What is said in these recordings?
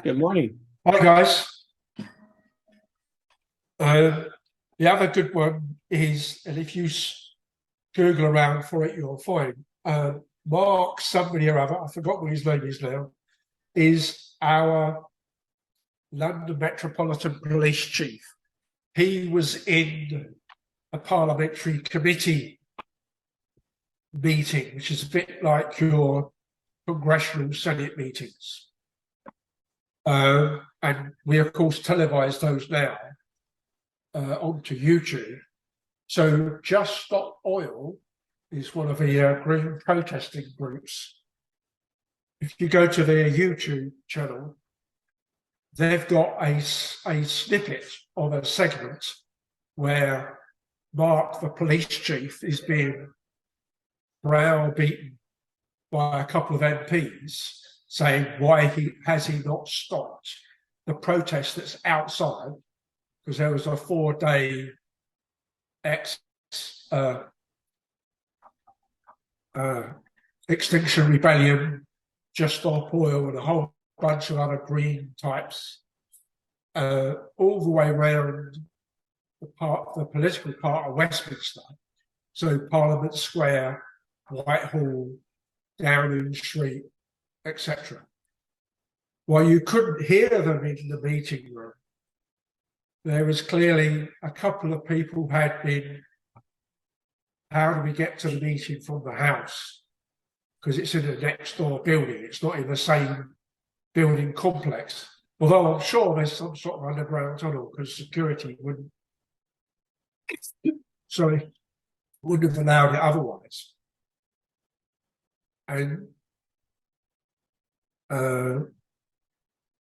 Good morning. Hi guys. Uh, the other good one is, and if you Google around for it, you'll find Mark somebody or other. I forgot what his name is now. Is our London Metropolitan Police Chief. He was in a parliamentary committee meeting, which is a bit like your congressional Senate meetings. And we, of course, televise those now onto YouTube. So Just Stop Oil is one of the green protesting groups. If you go to their YouTube channel, they've got a snippet of a segment where Mark, the police chief, is being browbeaten by a couple of MPs saying why has he not stopped the protest that's outside, because there was a 4-day Extinction Rebellion, Just Stop Oil, and a whole bunch of other green types, all the way around the political part of Westminster. So Parliament Square, Whitehall, Downing Street, etc. While you couldn't hear them in the meeting room, there was clearly a couple of people who had been, how do we get to the meeting from the house? Because it's in a next door building, it's not in the same building complex. Although I'm sure there's some sort of underground tunnel because security wouldn't have allowed it otherwise. And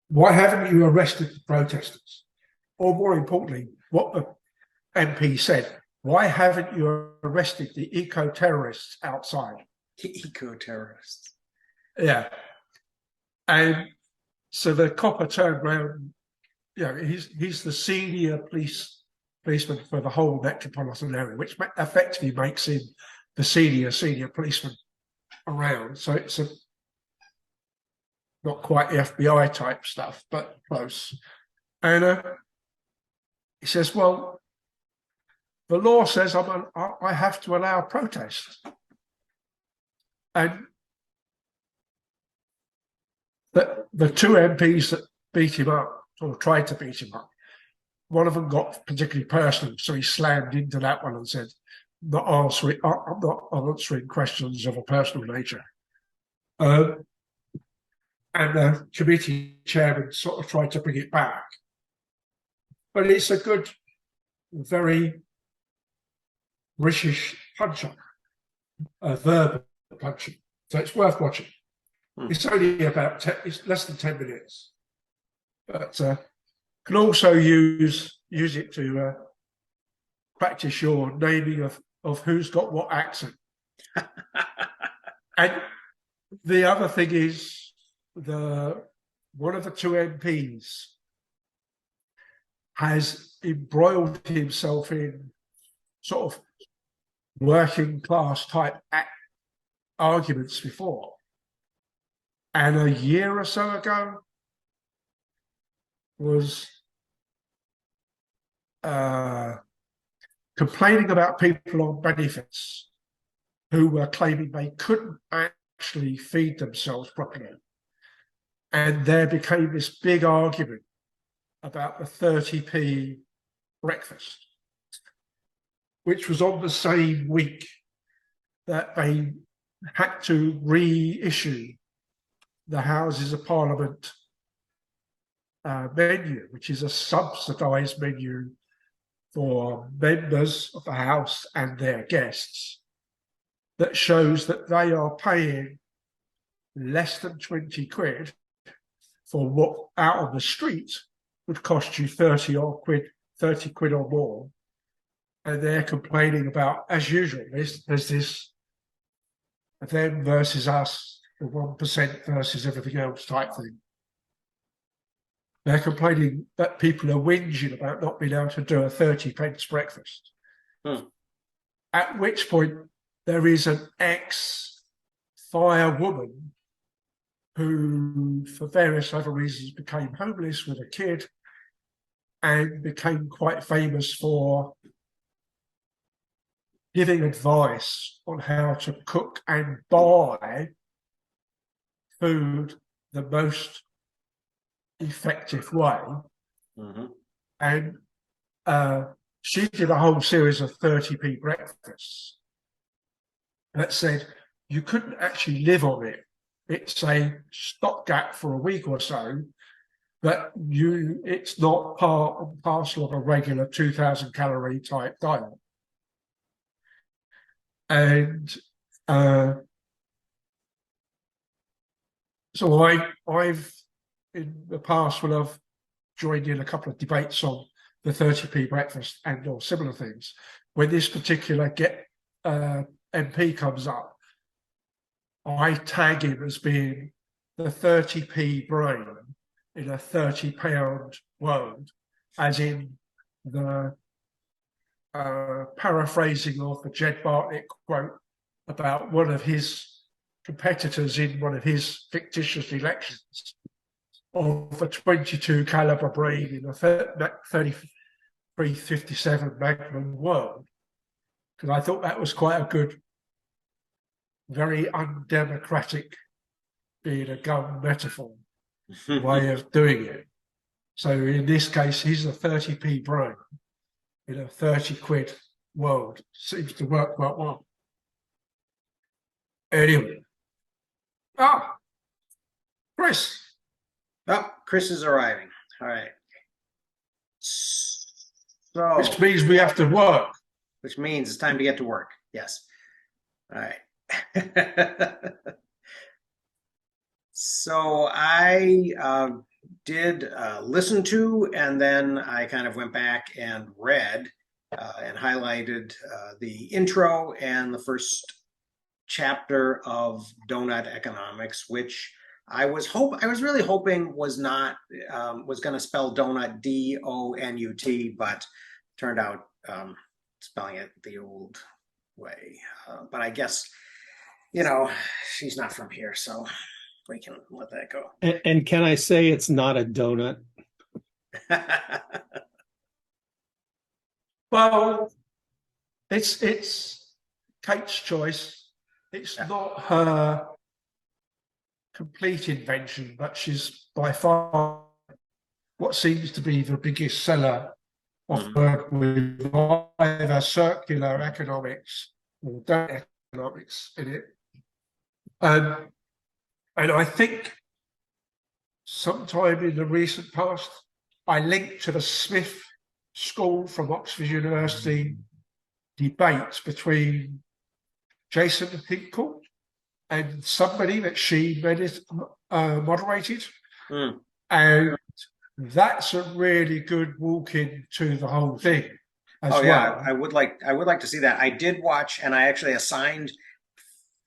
why haven't you arrested the protesters? Or more importantly, what the MP said, why haven't you arrested the eco-terrorists outside? Eco-terrorists. Yeah. And so the copper turned around, he's the senior policeman for the whole metropolitan area, which effectively makes him the senior policeman around. So it's not quite the FBI type stuff, but close. And he says, well, the law says I have to allow protest. And the two MPs that beat him up, or tried to beat him up, one of them got particularly personal, so he slammed into that one and said, I'm not answering questions of a personal nature. And the committee chairman sort of tried to bring it back. But it's a good, very British punch-up, a verbal punch-up. So it's worth watching. It's only it's less than 10 minutes. But can also use it to practice your naming of who's got what accent. And the other thing is, one of the two MPs has embroiled himself in sort of working class type arguments before. And a year or so ago was complaining about people on benefits who were claiming they couldn't actually feed themselves properly. And there became this big argument about the 30p breakfast, which was on the same week that they had to reissue the Houses of Parliament menu, which is a subsidised menu for members of the House and their guests, that shows that they are paying less than 20 quid for what out on the street would cost you 30 quid or more. And they're complaining about, as usual, there's this them versus us, the 1% versus everything else type thing. They're complaining that people are whinging about not being able to do a 30p breakfast. At which point there is an ex-firewoman who, for various other reasons, became homeless with a kid and became quite famous for giving advice on how to cook and buy food the most effective way. Mm-hmm. And she did a whole series of 30p breakfasts that said you couldn't actually live on it. It's a stopgap for a week or so, but it's not part and parcel of a regular 2,000 calorie type diet. And so I've in the past, when I've joined in a couple of debates on the 30p breakfast and or similar things, when this particular MP comes up, I tag him as being the 30p brain in a 30-pound world, as in the paraphrasing of the Jed Bartlett quote about one of his competitors in one of his fictitious elections of a 22 caliber brain in a 3357 Magnum world, because I thought that was quite a good, very undemocratic, being a gun metaphor, way of doing it. So in this case, he's a 30p brain in a 30 quid world. Seems to work quite well. Anyway. Chris. Oh, Chris is arriving. All right. So, Which means we have to work. Which means it's time to get to work. Yes. All right. So I did listen to, and then I kind of went back and read and highlighted the intro and the first chapter of Doughnut Economics, which I was really hoping was not was going to spell donut D-O-N-U-T, but turned out spelling it the old way. But I guess, you know, she's not from here, so we can let that go. And can I say it's not a donut? Well, it's Kate's choice. It's not her complete invention, but she's by far what seems to be the biggest seller of work with either circular economics or donut economics in it. And I think sometime in the recent past, I linked to the Smith School from Oxford University debate between Jason Hinkle and somebody that she moderated. And that's a really good walk into the whole thing as well. Yeah, I would like to see that. I did watch, and I actually assigned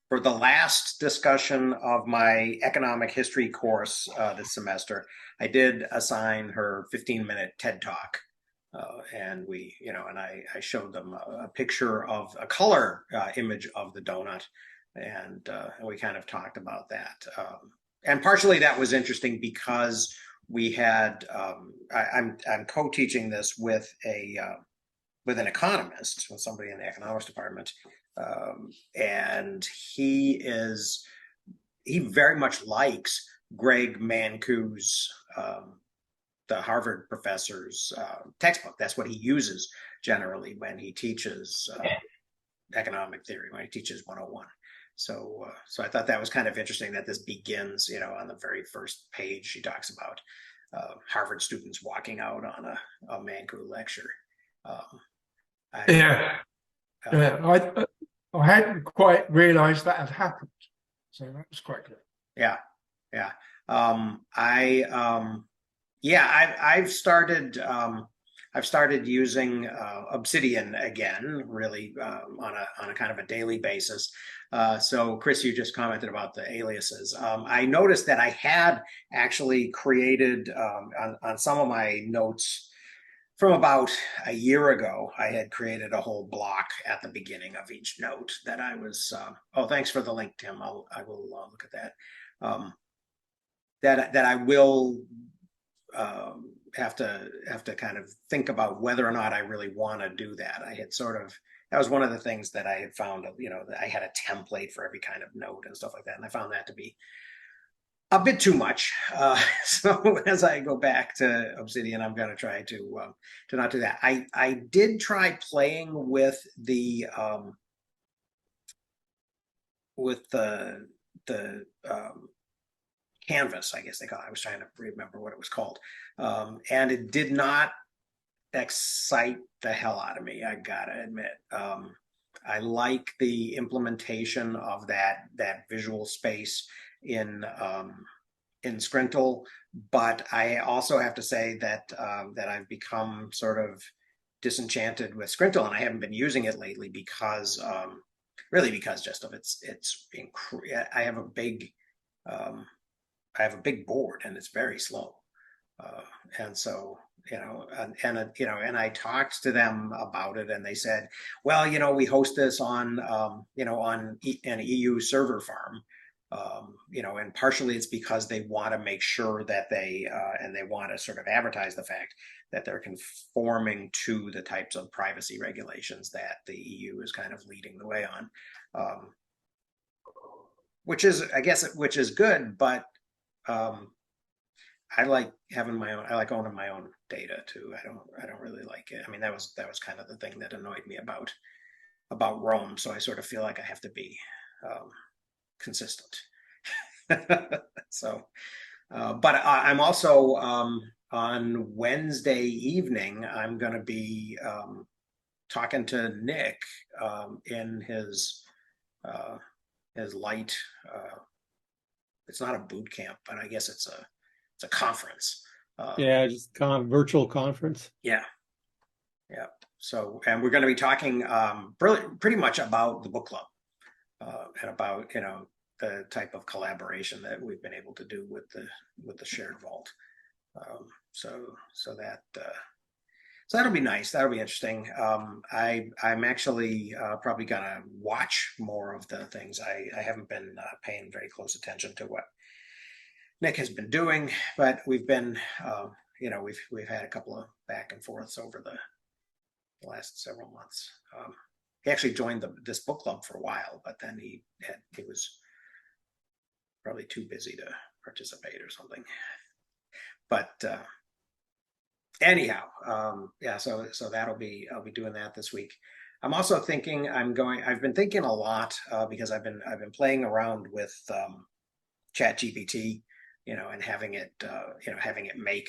for the last discussion of my economic history course this semester, I did assign her 15-minute TED Talk. And we, you know, and I showed them a picture of a color image of the donut, and we kind of talked about that. And partially that was interesting because we had, I'm co-teaching this with with an economist, with somebody in the economics department. And he very much likes Greg Mankiw's, the Harvard professor's textbook. That's what he uses generally when he teaches economic theory, when he teaches 101. So I thought that was kind of interesting that this begins, you know, on the very first page. She talks about Harvard students walking out on a Mankiw lecture. I hadn't quite realized that had happened, so that was quite good. I've started using Obsidian again, really on a kind of a daily basis. So Chris, you just commented about the aliases. I noticed that I had actually created on some of my notes from about a year ago, I had created a whole block at the beginning of each note that I was, thanks for the link, Tim. I will look at that. that I will have to kind of think about whether or not I really want to do that. I had sort of that was one of the things that I had found, that I had a template for every kind of note and stuff like that, and I found that to be a bit too much. So as I go back to Obsidian, I'm going to try to not do that. I did try playing with the canvas, I guess they call it. I was trying to remember what it was called, and it did not excite the hell out of me. I gotta admit. I like the implementation of that visual space in Skrintle, but I also have to say that I've become sort of disenchanted with Skrintle, and I haven't been using it lately because really because just of I have a big board and it's very slow, and so and I talked to them about it, and they said, well, we host this on on an EU server farm, and partially it's because they want to make sure that they want to sort of advertise the fact that they're conforming to the types of privacy regulations that the EU is kind of leading the way on, which is good, but I like having my own. I like owning my own data too. I don't really like it. I mean, that was kind of the thing that annoyed me about Rome. So I sort of feel like I have to be consistent. So, but I'm also on Wednesday evening. I'm going to be talking to Nick in his light. It's not a boot camp, but I guess it's a conference. Yeah, just virtual conference. Yeah. So, and we're going to be talking pretty much about the book club and about the type of collaboration that we've been able to do with the shared vault. So that'll be nice. That'll be interesting. I'm actually probably gonna watch more of the things. I haven't been paying very close attention to what Nick has been doing, but we've been, we've had a couple of back and forths over the last several months. He actually joined this book club for a while, but then he was probably too busy to participate or something. But anyhow, yeah. So I'll be doing that this week. I'm also thinking I've been thinking a lot because I've been playing around with ChatGPT, and having it make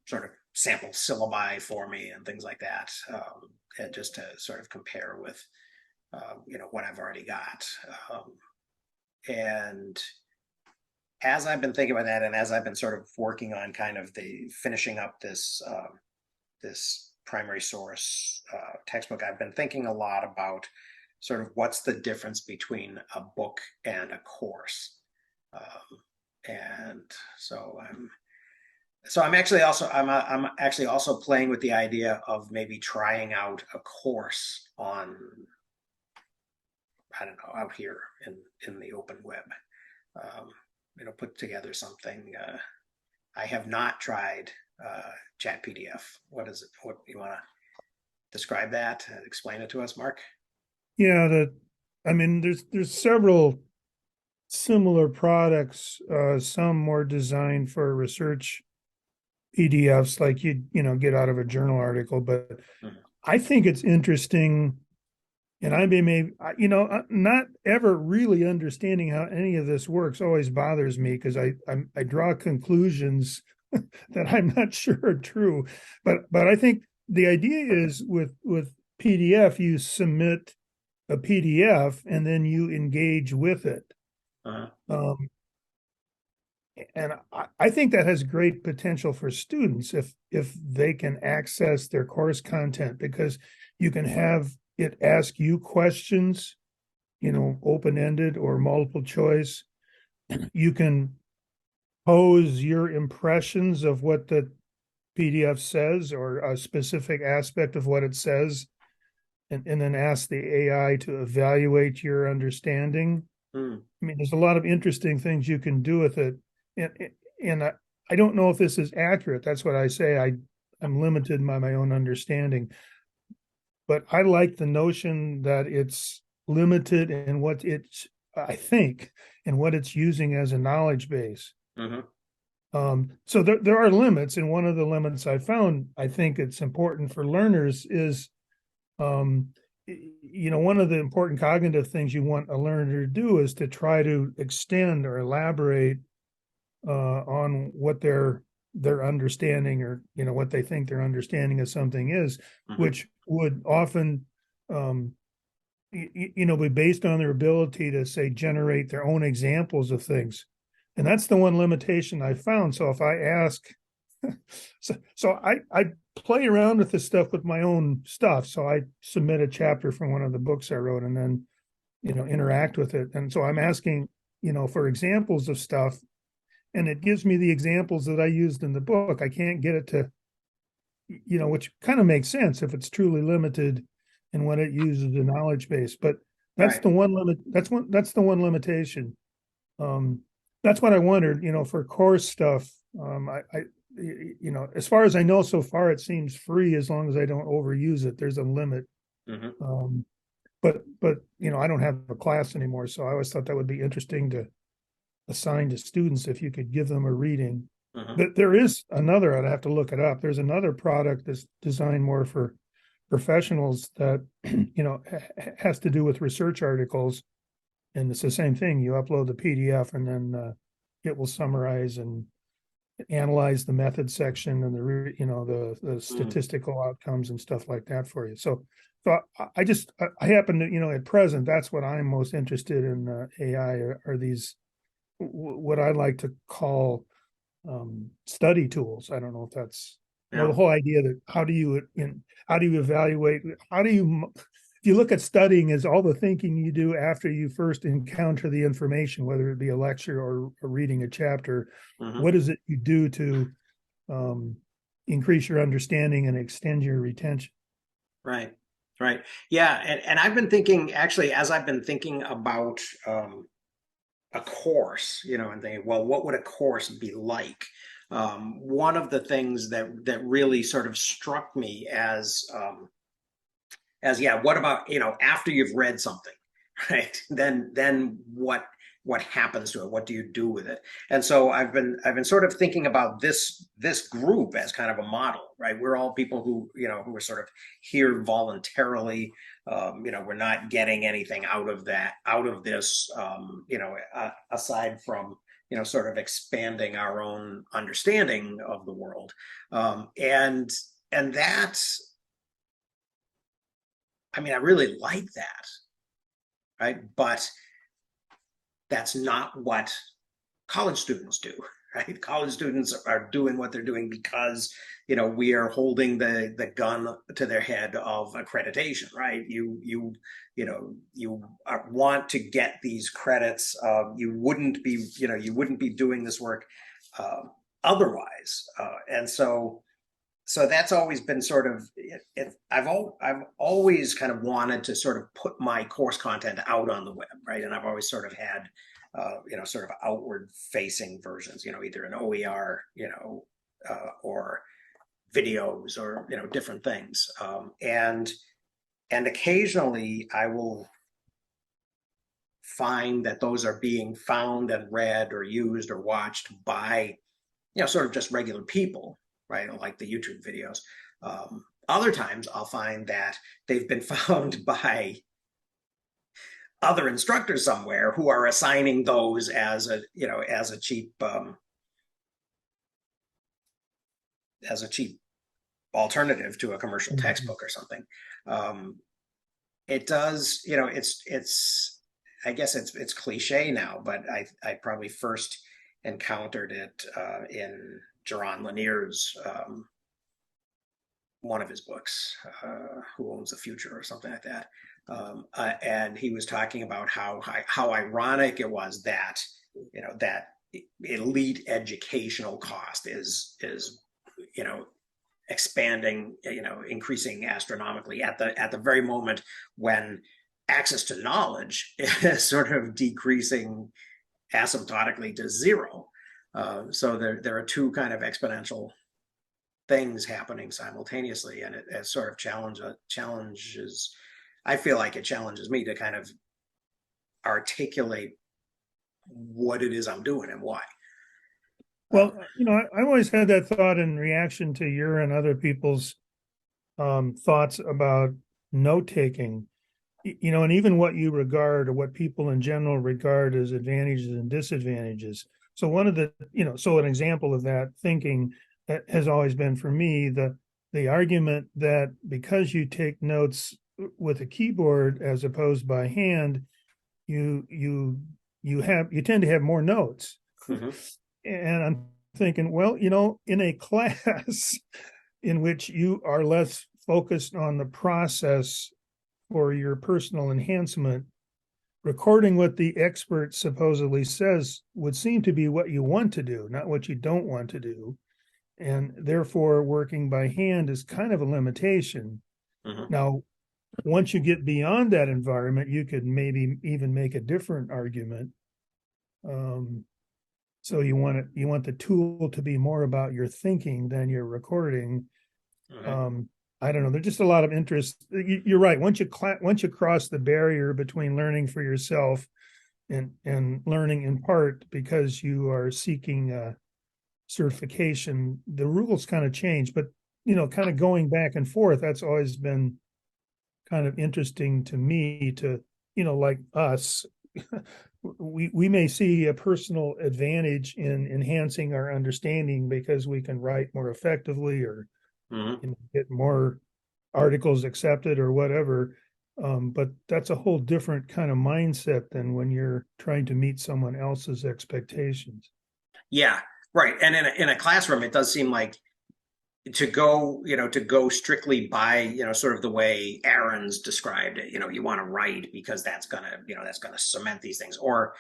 sort of sample syllabi for me and things like that, and just to sort of compare with what I've already got. And as I've been thinking about that, and as I've been sort of working on kind of finishing up this primary source textbook, I've been thinking a lot about sort of what's the difference between a book and a course. And so I'm actually also playing with the idea of maybe trying out a course on, I don't know, out here in the open web. Put together something. I have not tried Chat PDF. What is it? What you want to describe that? Explain it to us, Mark. Yeah, there's several similar products. Some more designed for research PDFs, like you get out of a journal article. But I think it's interesting. And I maybe, not ever really understanding how any of this works always bothers me, because I draw conclusions that I'm not sure are true. But I think the idea is with PDF, you submit a PDF and then you engage with it. Uh-huh. And I think that has great potential for students if they can access their course content, because you can have it ask you questions, open-ended or multiple choice. You can pose your impressions of what the PDF says or a specific aspect of what it says, and then ask the AI to evaluate your understanding. I mean, there's a lot of interesting things you can do with it. I don't know if this is accurate. That's what I say. I'm limited by my own understanding, but I like the notion that it's limited in what it's, I think, in what it's using as a knowledge base. Mm-hmm. So there are limits, and one of the limits I found, I think it's important for learners is, one of the important cognitive things you want a learner to do is to try to extend or elaborate on what their understanding, or what they think their understanding of something is, Mm-hmm. which would often be based on their ability to, say, generate their own examples of things. And that's the one limitation I found. So if I ask, so I play around with this stuff with my own stuff. So I submit a chapter from one of the books I wrote, and then, interact with it. And so I'm asking, for examples of stuff, and it gives me the examples that I used in the book. I can't get it to, which kind of makes sense if it's truly limited in what it uses the knowledge base. But that's Right. the one limit. That's the one limitation. That's what I wondered, for course stuff. As far as I know, so far it seems free as long as I don't overuse it. There's a limit. Mm-hmm. But I don't have a class anymore, so I always thought that would be interesting to assign to students if you could give them a reading. Mm-hmm. But there is another, I'd have to look it up. There's another product that's designed more for professionals that has to do with research articles, and it's the same thing. You upload the PDF, and then it will summarize and analyze the method section and the statistical outcomes and stuff like that for you. So I happen to, at present, that's what I'm most interested in. AI are these, what I like to call study tools. I don't know if that's the whole idea that how do you evaluate, if you look at studying as all the thinking you do after you first encounter the information, whether it be a lecture or reading a chapter. Mm-hmm. What is it you do to increase your understanding and extend your retention? Right. Yeah. And I've been thinking, actually, as I've been thinking about a course, and thinking, well, what would a course be like? One of the things that really sort of struck me as what about, after you've read something, right? Then what happens to it? What do you do with it? And so I've been sort of thinking about this group as kind of a model, right? We're all people who are sort of here voluntarily. We're not getting anything out of this, aside from, sort of expanding our own understanding of the world. And that's, I really like that, right? But that's not what college students do, right? College students are doing what they're doing because, we are holding the gun to their head of accreditation, right? You want to get these credits. You wouldn't be doing this work otherwise. And so that's always been sort of, I've always kind of wanted to sort of put my course content out on the web, right? And I've always sort of had, sort of outward facing versions, either an OER, or videos, or, different things. And occasionally I will find that those are being found and read or used or watched by, sort of just regular people, right? Like the YouTube videos. Other times I'll find that they've been found by other instructors somewhere who are assigning those as a cheap alternative to a commercial textbook or something. It does, it's I guess it's cliche now, but I probably first encountered it in Jaron Lanier's one of his books, Who Owns the Future or something like that. And he was talking about how ironic it was that, that elite educational cost is expanding, increasing astronomically at the very moment when access to knowledge is sort of decreasing asymptotically to zero. So there are two kind of exponential things happening simultaneously, and it sort of challenges. I feel like it challenges me to kind of articulate what it is I'm doing and why. Well, I always had that thought in reaction to your and other people's thoughts about note taking, and even what you regard or what people in general regard as advantages and disadvantages. So one of the, so an example of that thinking that has always been for me, the argument that because you take notes with a keyboard as opposed by hand, you tend to have more notes. Mm-hmm. And I'm thinking, well, in a class in which you are less focused on the process for your personal enhancement, recording what the expert supposedly says would seem to be what you want to do, not what you don't want to do. And therefore, working by hand is kind of a limitation. Mm-hmm. Now, once you get beyond that environment, you could maybe even make a different argument. So you want the tool to be more about your thinking than your recording. Mm-hmm. I don't know. There's just a lot of interest. You're right. Once you cross the barrier between learning for yourself and learning in part because you are seeking certification, the rules kind of change. But kind of going back and forth, that's always been kind of interesting to me. To like us, we may see a personal advantage in enhancing our understanding because we can write more effectively or Mm-hmm. get more articles accepted or whatever. But that's a whole different kind of mindset than when you're trying to meet someone else's expectations. Yeah, right. And in a classroom, it does seem like to go strictly by, sort of the way Aaron's described it. You want to write because that's gonna cement these things, or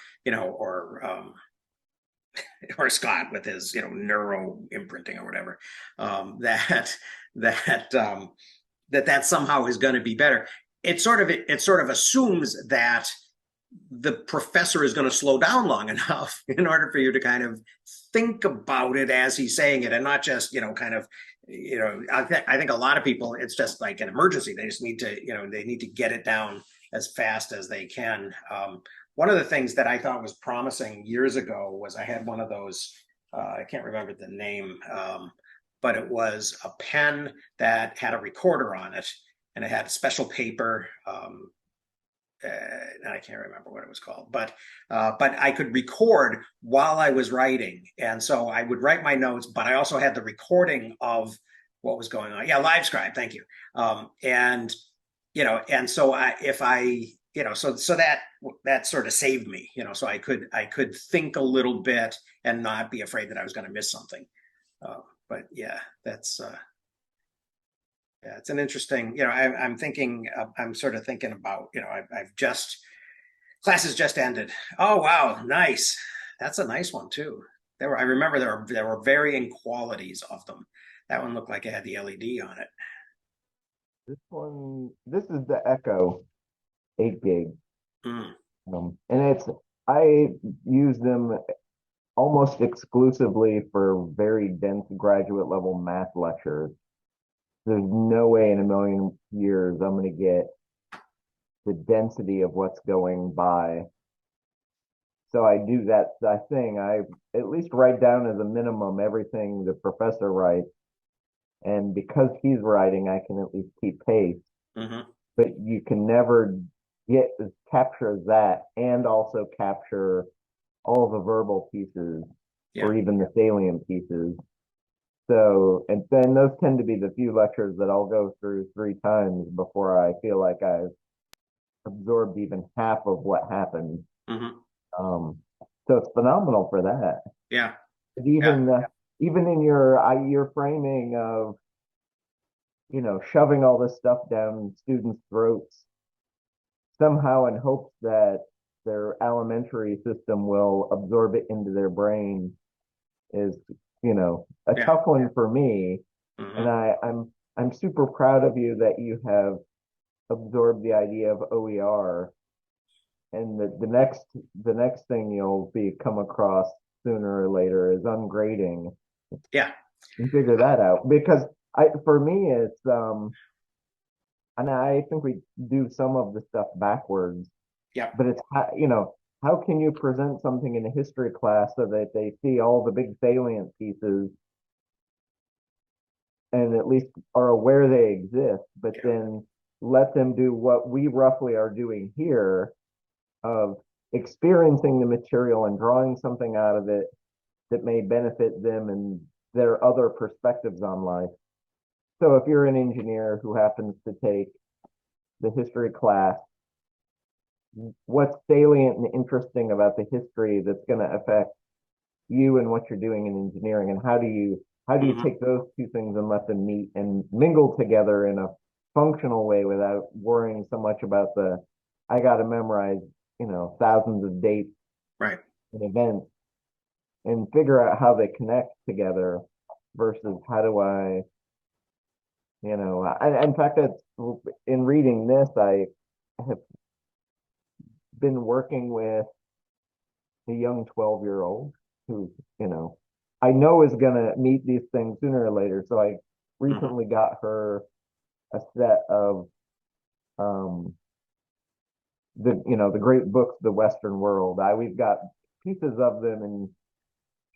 or Scott with his neuro imprinting or whatever, that somehow is going to be better. It sort of assumes that the professor is going to slow down long enough in order for you to kind of think about it as he's saying it, and not just kind of I think a lot of people, it's just like an emergency. They just need to they need to get it down as fast as they can. One of the things that I thought was promising years ago was I had one of those, I can't remember the name, but it was a pen that had a recorder on it, and it had special paper. And I can't remember what it was called, but I could record while I was writing, and so I would write my notes, but I also had the recording of what was going on. Yeah, LiveScribe, thank you. And so so that sort of saved me, so I could think a little bit and not be afraid that I was going to miss something. But yeah, that's. Yeah, it's an interesting, I'm sort of thinking about, classes just ended. Oh, wow. Nice. That's a nice one too. I remember there were varying qualities of them. That one looked like it had the LED on it. This is the Echo 8 gig. Mm. And I use them almost exclusively for very dense graduate level math lectures. There's no way in a million years I'm going to get the density of what's going by. So I do that thing. I at least write down as a minimum everything the professor writes. And because he's writing, I can at least keep pace. Mm-hmm. But you can never capture that and also capture all the verbal pieces or even the salient pieces. So, and then those tend to be the few lectures that I'll go through 3 times before I feel like I've absorbed even half of what happened. Mm-hmm. So it's phenomenal for that. Yeah. But even in your framing of, shoving all this stuff down students' throats, somehow in hopes that their alimentary system will absorb it into their brain is a tough one for me. Mm-hmm. And I'm super proud of you that you have absorbed the idea of OER, and the next thing you'll come across sooner or later is ungrading Yeah. and figure that out. Because for me, it's, and I think we do some of the stuff backwards, Yeah. but it's, how can you present something in a history class so that they see all the big salient pieces and at least are aware they exist, but then let them do what we roughly are doing here of experiencing the material and drawing something out of it that may benefit them and their other perspectives on life. So if you're an engineer who happens to take the history class, what's salient and interesting about the history that's going to affect you and what you're doing in engineering, and how do you take those two things and let them meet and mingle together in a functional way without worrying so much about I got to memorize, thousands of dates Right. and events, and figure out how they connect together versus how do in fact, that's in reading this, I have been working with a young 12-year-old who, I know is going to meet these things sooner or later. So I recently got her a set of the great books of the Western world. We've got pieces of them in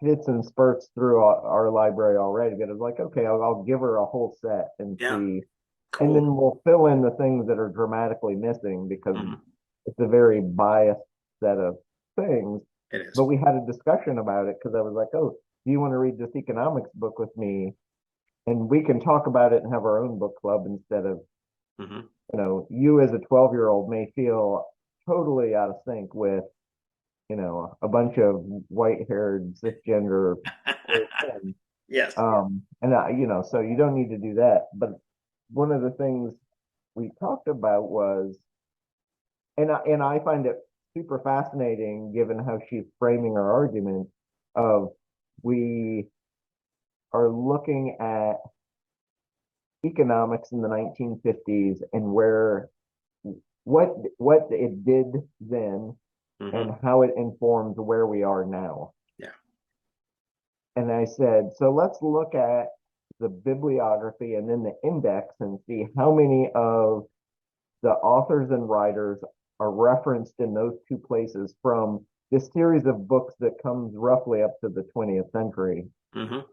fits and spurts through our library already, but it's like, okay, I'll give her a whole set and see. Cool. And then we'll fill in the things that are dramatically missing because it's a very biased set of things. It is. But we had a discussion about it because I was like, oh, do you want to read this economics book with me? And we can talk about it and have our own book club instead of, you as a 12-year-old may feel totally out of sync with, a bunch of white-haired cisgender. Yes. So you don't need to do that. But one of the things we talked about was, and I find it super fascinating given how she's framing her argument of we are looking at economics in the 1950s and what it did then and how it informs where we are now. Yeah. And I said, so let's look at the bibliography and then the index and see how many of the authors and writers are referenced in those two places from this series of books that comes roughly up to the 20th century, and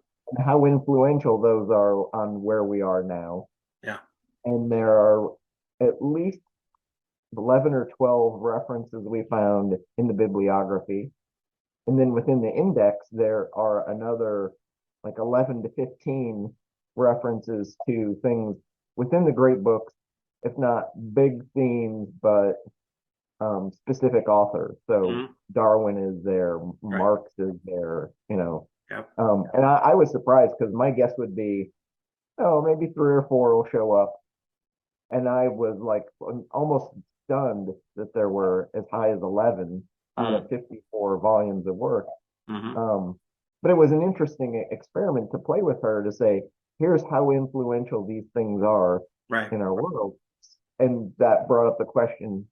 how influential those are on where we are now. Yeah. And there are at least 11 or 12 references we found in the bibliography. And then within the index, there are another like 11 to 15 references to things within the great books, if not big themes, but specific authors. So Darwin is there, Marx is there, and I was surprised because my guess would be, maybe 3 or 4 will show up. And I was like almost stunned that there were as high as 11 out of 54 volumes of work. But it was an interesting experiment to play with her to say, here's how influential these things are in our world. And that brought up the question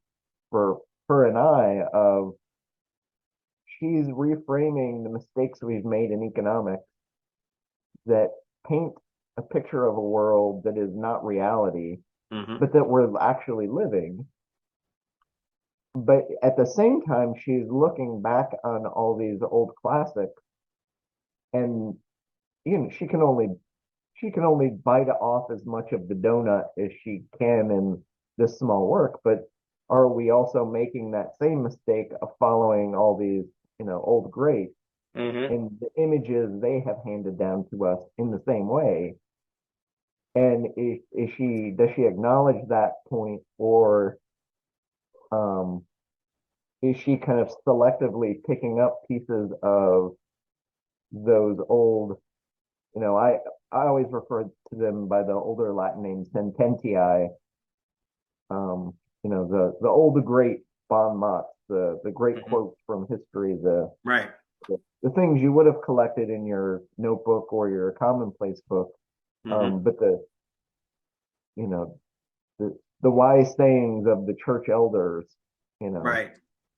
for her and I of she's reframing the mistakes we've made in economics that paint a picture of a world that is not reality, but that we're actually living. But at the same time, she's looking back on all these old classics, and she can only bite off as much of the donut as she can in this small work. But are we also making that same mistake of following all these old greats and the images they have handed down to us in the same way? And does she acknowledge that point, or is she kind of selectively picking up pieces of those old, I always refer to them by the older Latin name sententiae, the old great bon mots, the great quotes from history, the things you would have collected in your notebook or your commonplace book. But the wise sayings of the church elders,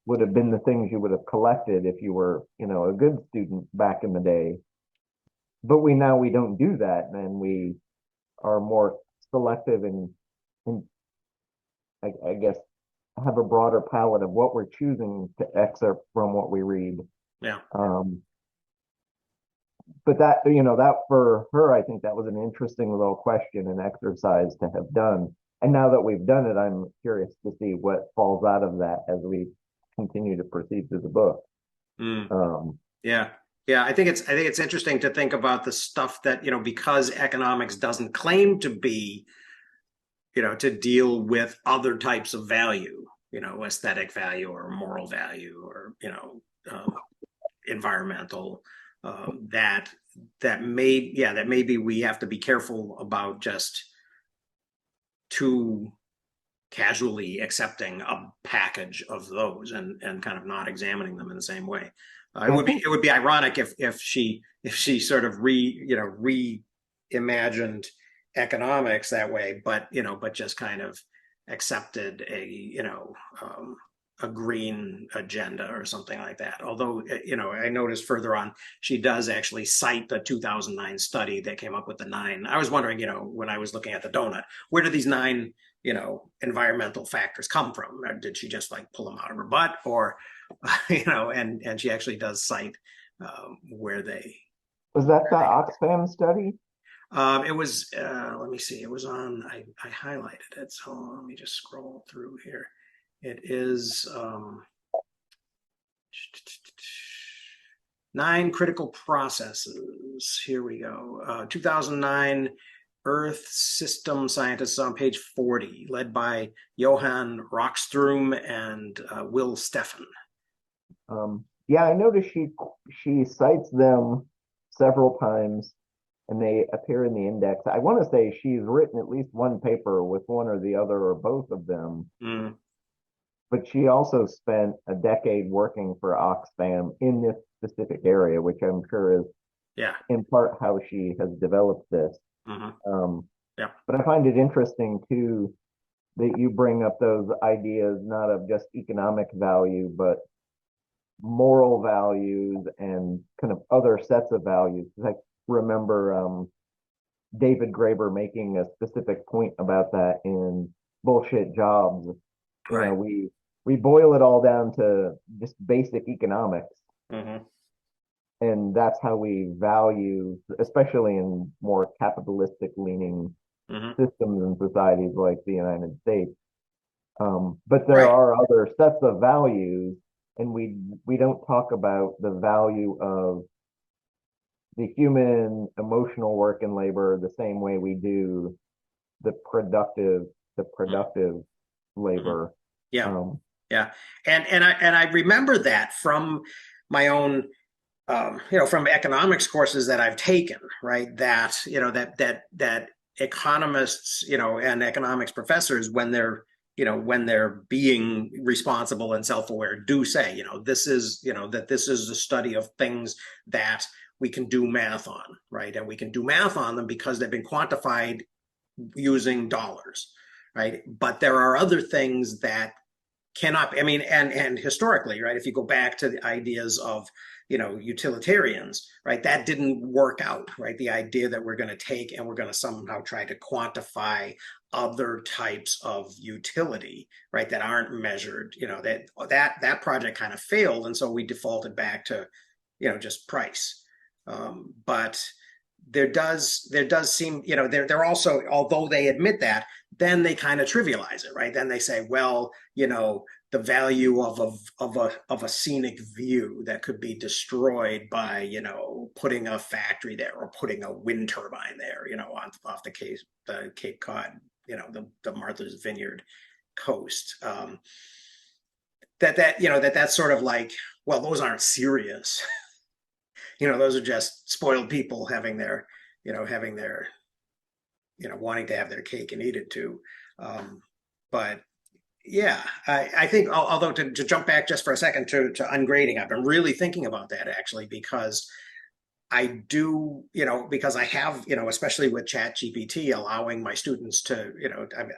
would have been the things you would have collected if you were, a good student back in the day. But we don't do that, and we are more selective and I guess have a broader palette of what we're choosing to excerpt from what we read. Yeah. But that for her, I think that was an interesting little question and exercise to have done. And now that we've done it, I'm curious to see what falls out of that as we continue to proceed through the book. Yeah. Yeah, I think it's interesting to think about the stuff that, because economics doesn't claim to be, to deal with other types of value, aesthetic value or moral value or, environmental, that maybe we have to be careful about just too casually accepting a package of those and kind of not examining them in the same way. It would be ironic if she sort of reimagined economics that way, but just kind of accepted a green agenda or something like that. Although, I noticed further on, she does actually cite the 2009 study that came up with the 9. I was wondering, when I was looking at the Doughnut, where do these 9, environmental factors come from? Or did she just like pull them out of her butt, or, and she actually does cite where they. Was that the Oxfam study? It was, let me see, it was on, I highlighted it. So let me just scroll through here. It is 9 critical processes. Here we go. 2009 Earth System Scientists on page 40, led by Johan Rockström and Will Steffen. Yeah, I noticed she cites them several times, and they appear in the index. I want to say she's written at least one paper with one or the other or both of them. But she also spent a decade working for Oxfam in this specific area, which I'm sure is in part how she has developed this. But I find it interesting too that you bring up those ideas not of just economic value, but moral values and kind of other sets of values. I remember David Graeber making a specific point about that in Bullshit Jobs. Right. We boil it all down to just basic economics. And that's how we value, especially in more capitalistic leaning systems and societies like the United States. But there are other sets of values, and we don't talk about the value of the human emotional work and labor the same way we do the productive labor. And I remember that from my own from economics courses that I've taken, right? That that economists, and economics professors, when they're being responsible and self-aware, do say, this is the study of things that we can do math on, right? And we can do math on them because they've been quantified using dollars, right? But there are other things that cannot, and historically, right? If you go back to the ideas of, utilitarians, right? That didn't work out, right? The idea that we're going to take and we're going to somehow try to quantify other types of utility, right? That aren't measured, that project kind of failed. And so we defaulted back to, just price. But there does seem, they're also, although they admit that, then they kind of trivialize it, right? Then they say, well, the value of a scenic view that could be destroyed by, putting a factory there or putting a wind turbine there, off the Cape Cod, the Martha's Vineyard coast. That's sort of like, well, those aren't serious. Those are just spoiled people having their wanting to have their cake and eat it too. But yeah, I think, although to jump back just for a second to ungrading, I've been really thinking about that actually, because I do, because I have, especially with ChatGPT, allowing my students to,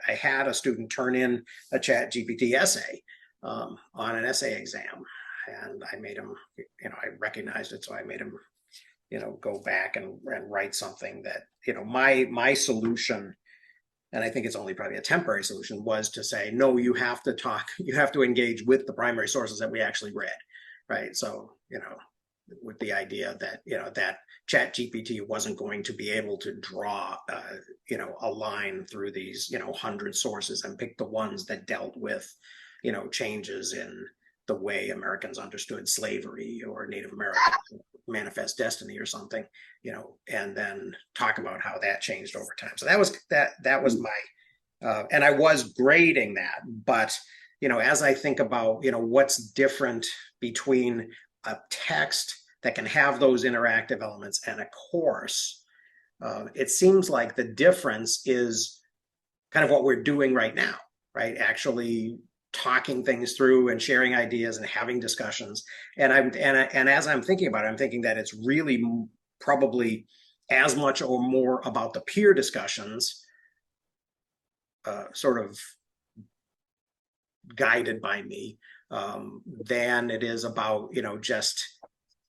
I had a student turn in a ChatGPT essay, on an essay exam, and I made him, I recognized it, so I made him, go back and write something that, my solution, and I think it's only probably a temporary solution, was to say, no, you have to engage with the primary sources that we actually read, right? So, with the idea that, that Chat GPT wasn't going to be able to draw, a line through these, 100 sources and pick the ones that dealt with, changes in the way Americans understood slavery or Native American manifest destiny or something, and then talk about how that changed over time. So that was my, and I was grading that, but, as I think about, what's different between a text that can have those interactive elements and a course, it seems like the difference is kind of what we're doing right now, right? Actually talking things through and sharing ideas and having discussions. And as I'm thinking about it, I'm thinking that it's really probably as much or more about the peer discussions, sort of guided by me, than it is about, just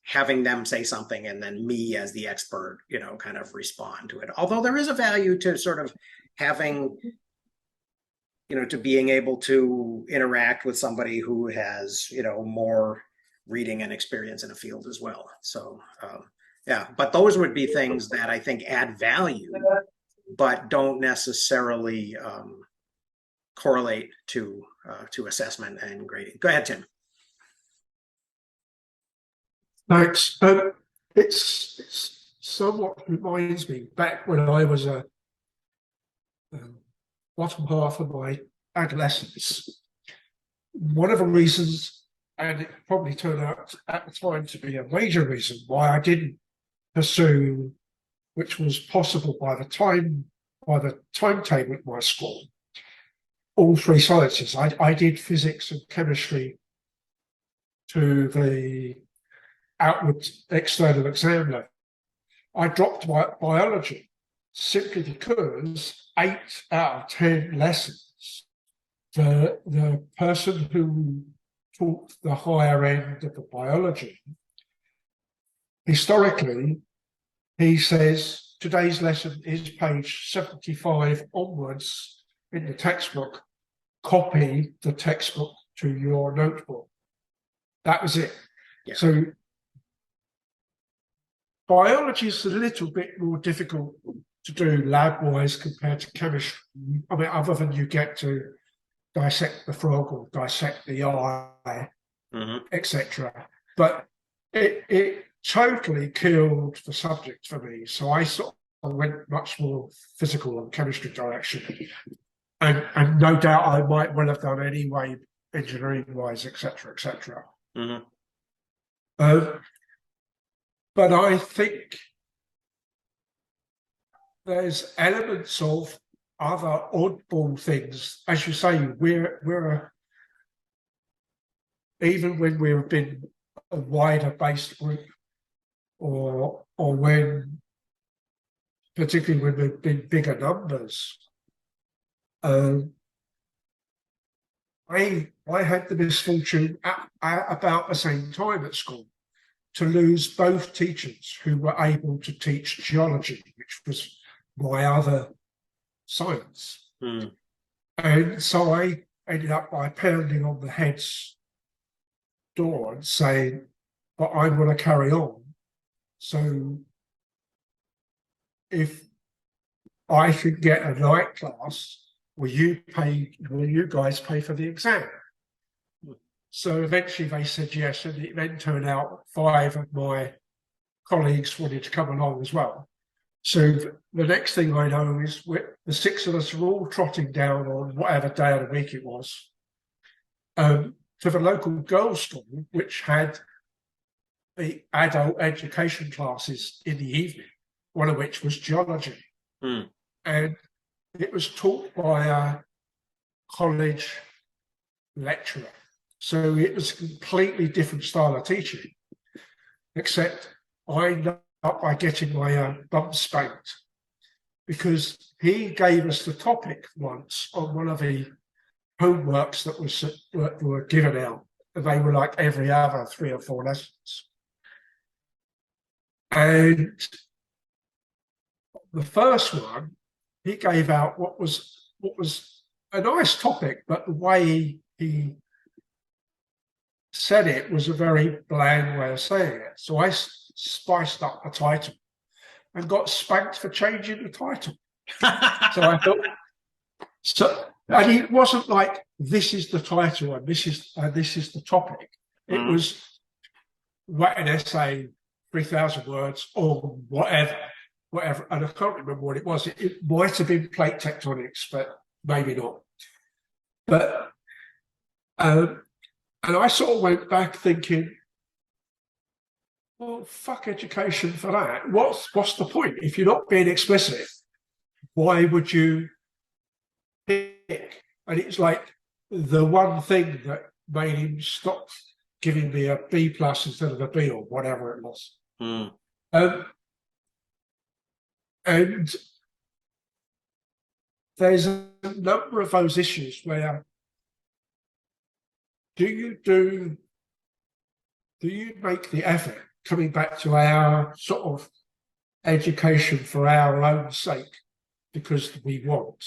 having them say something and then me as the expert, kind of respond to it. Although there is a value to sort of having, to being able to interact with somebody who has, more reading and experience in a field as well. So, yeah, but those would be things that I think add value, but don't necessarily correlate to assessment and grading. Go ahead, Tim. Thanks. It's somewhat reminds me back when I was a bottom half of my adolescence. One of the reasons, and it probably turned out at the time to be a major reason why I didn't pursue, which was possible by the timetable at my school, all three sciences. I did physics and chemistry to the outward external exam level. I dropped biology simply because 8 out of 10 lessons, the person who taught the higher end of the biology, historically, he says today's lesson is page 75 onwards in the textbook. Copy the textbook to your notebook. That was it. Yeah. So biology is a little bit more difficult to do lab-wise compared to chemistry. I mean, other than you get to dissect the frog or dissect the eye, etc. But it totally killed the subject for me. So I sort of went much more physical and chemistry direction. And no doubt I might well have done anyway, engineering-wise, etc., etc. But I think there's elements of other oddball things. As you say, we're even when we've been a wider based group, or when, particularly when we've been bigger numbers. I had the misfortune at about the same time at school to lose both teachers who were able to teach geology, which was my other science. And so I ended up by pounding on the head's door and saying, but I want to carry on. So if I could get a night class, will you guys pay for the exam? So eventually they said yes, and it then turned out 5 of my colleagues wanted to come along as well. So the next thing I know is the 6 of us were all trotting down on whatever day of the week it was, to the local girls' school, which had the adult education classes in the evening, one of which was geology. And it was taught by a college lecturer. So it was a completely different style of teaching, except I ended up by getting my bum spanked, because he gave us the topic once on one of the homeworks that were given out. And they were like every other 3 or 4 lessons. And the first one, he gave out what was a nice topic, but the way he said it was a very bland way of saying it. So I spiced up the title and got spanked for changing the title. So I thought, and it wasn't like this is the title and this is the topic. It was write an essay, 3,000 words or whatever. And I can't remember what it was. It might have been plate tectonics, but maybe not. But and I sort of went back thinking, well, fuck education for that. What's the point? If you're not being explicit, why would you pick? And it's like the one thing that made him stop giving me a B plus instead of a B or whatever it was. And there's a number of those issues where do you make the effort, coming back to our sort of education for our own sake because we want,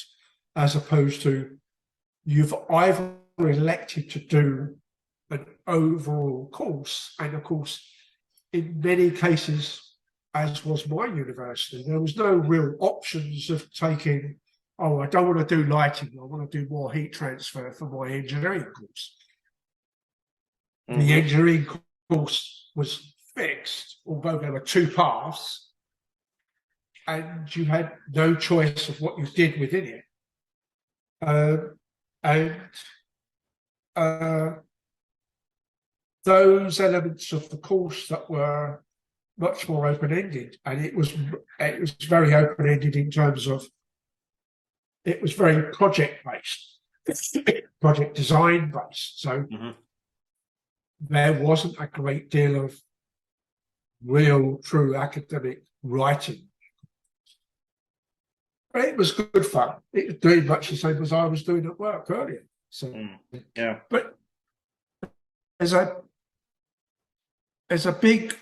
as opposed to you've either elected to do an overall course, and of course in many cases, as was my university, there was no real options of taking, oh, I don't want to do lighting, I want to do more heat transfer for my engineering course. The engineering course was fixed, although there were 2 paths, and you had no choice of what you did within it. Those elements of the course that were much more open-ended, and it was very open-ended in terms of it was very project-based, project design-based. So there wasn't a great deal of real, true academic writing. But it was good fun. It was doing much the same as I was doing at work earlier. So yeah, but there's a big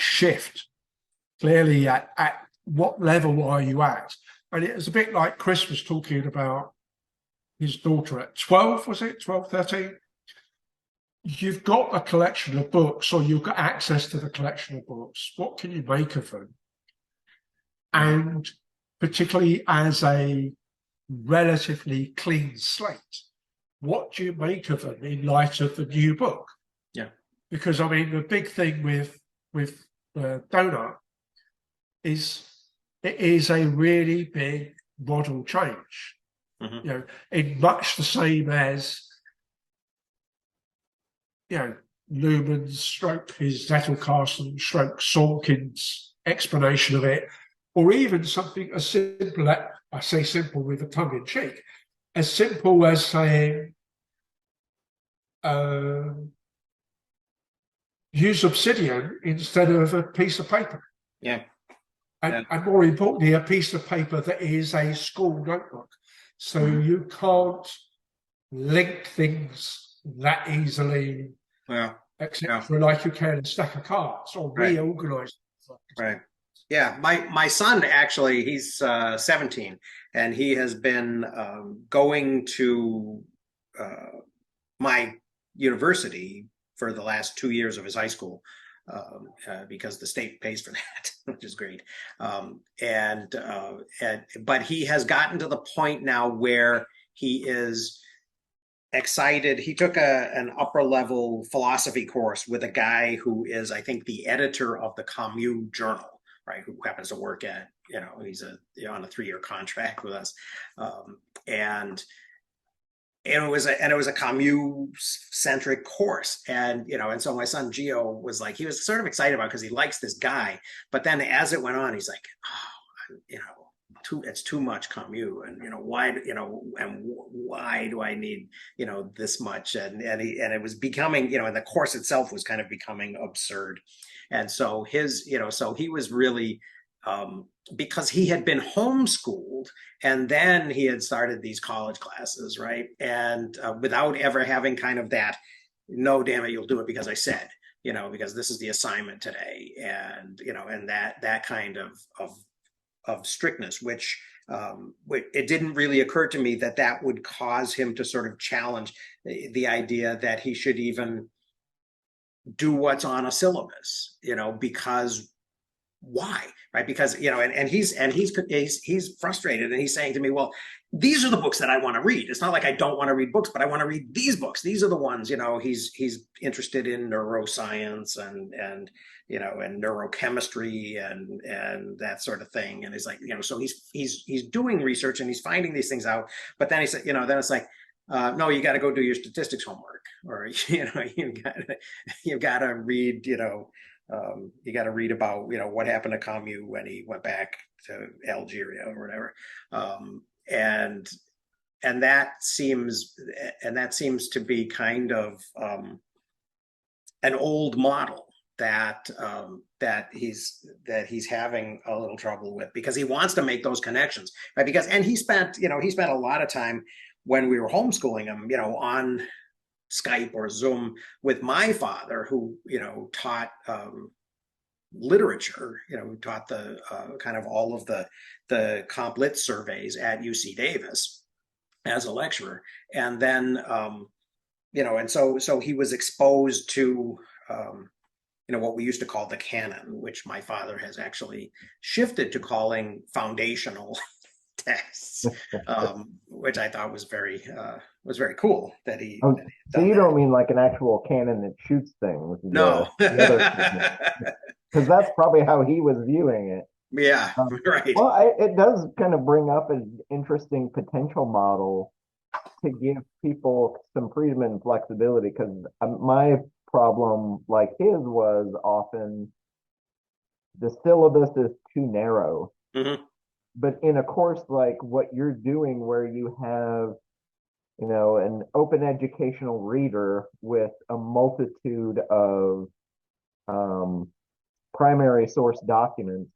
shift clearly at what level are you at? And it was a bit like Chris was talking about his daughter at 12, was it 12, 13? You've got a collection of books, or you've got access to the collection of books. What can you make of them? And particularly as a relatively clean slate, what do you make of them in light of the new book? Yeah. Because, I mean, the big thing with Doughnut is it is a really big model change. You know, in much the same as, you know, Luhmann's stroke his Zettelkasten stroke Sorkin's explanation of it, or even something as simple, I say simple with a tongue in cheek, as simple as saying, use Obsidian instead of a piece of paper. yeah, And more importantly, a piece of paper that is a school notebook. So you can't link things that easily, etc., like you can a stack of cards or reorganize. Right. Yeah, my son actually, he's 17, and he has been going to my university for the last 2 years of his high school because the state pays for that, which is great. But he has gotten to the point now where he is excited. He took an upper level philosophy course with a guy who is, I think, the editor of the Commune Journal, right? Who happens to work at, you know, he's on a 3-year contract with us, and it was a commune centric course, and so my son Gio was like, he was sort of excited about it because he likes this guy, but then as it went on, he's like, oh, it's too much commune, and why do I need this much, and it was becoming, and the course itself was kind of becoming absurd, and so so he was really because he had been homeschooled and then he had started these college classes, right? And without ever having kind of that, no, damn it, you'll do it because I said, because this is the assignment today, and and that kind of strictness, which it didn't really occur to me that that would cause him to sort of challenge the idea that he should even do what's on a syllabus, because why, right? Because and he's frustrated, and he's saying to me, well, these are the books that I want to read. It's not like I don't want to read books, but I want to read these books. These are the ones. He's interested in neuroscience and and neurochemistry and that sort of thing. And he's like, so he's doing research and he's finding these things out. But then he said, then it's like, no, you got to go do your statistics homework, or you've got to read, you got to read about what happened to Camus when he went back to Algeria or whatever, and that seems to be kind of an old model that he's having a little trouble with, because he wants to make those connections, right? And he spent a lot of time when we were homeschooling him, on Skype or Zoom with my father, who taught literature, who taught the kind of all of the comp lit surveys at UC Davis as a lecturer, and then and so he was exposed to what we used to call the canon, which my father has actually shifted to calling foundational texts, which I thought was very cool that he. Oh, so you don't mean like an actual cannon that shoots things? No, because that's probably how he was viewing it. Yeah, right. Well, it does kind of bring up an interesting potential model to give people some freedom and flexibility. Because my problem, like his, was often the syllabus is too narrow. Mm-hmm. But in a course like what you're doing, where you have, an open educational reader with a multitude of primary source documents,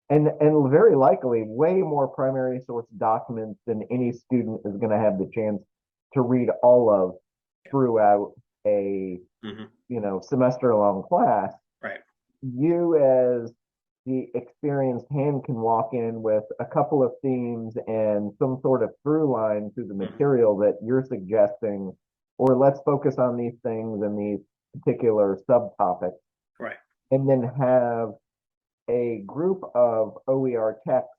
and very likely way more primary source documents than any student is going to have the chance to read all of throughout a semester long class. Right. You, as the experienced hand, can walk in with a couple of themes and some sort of through line through the material that you're suggesting, or let's focus on these things and these particular subtopics. Right. And then have a group of OER texts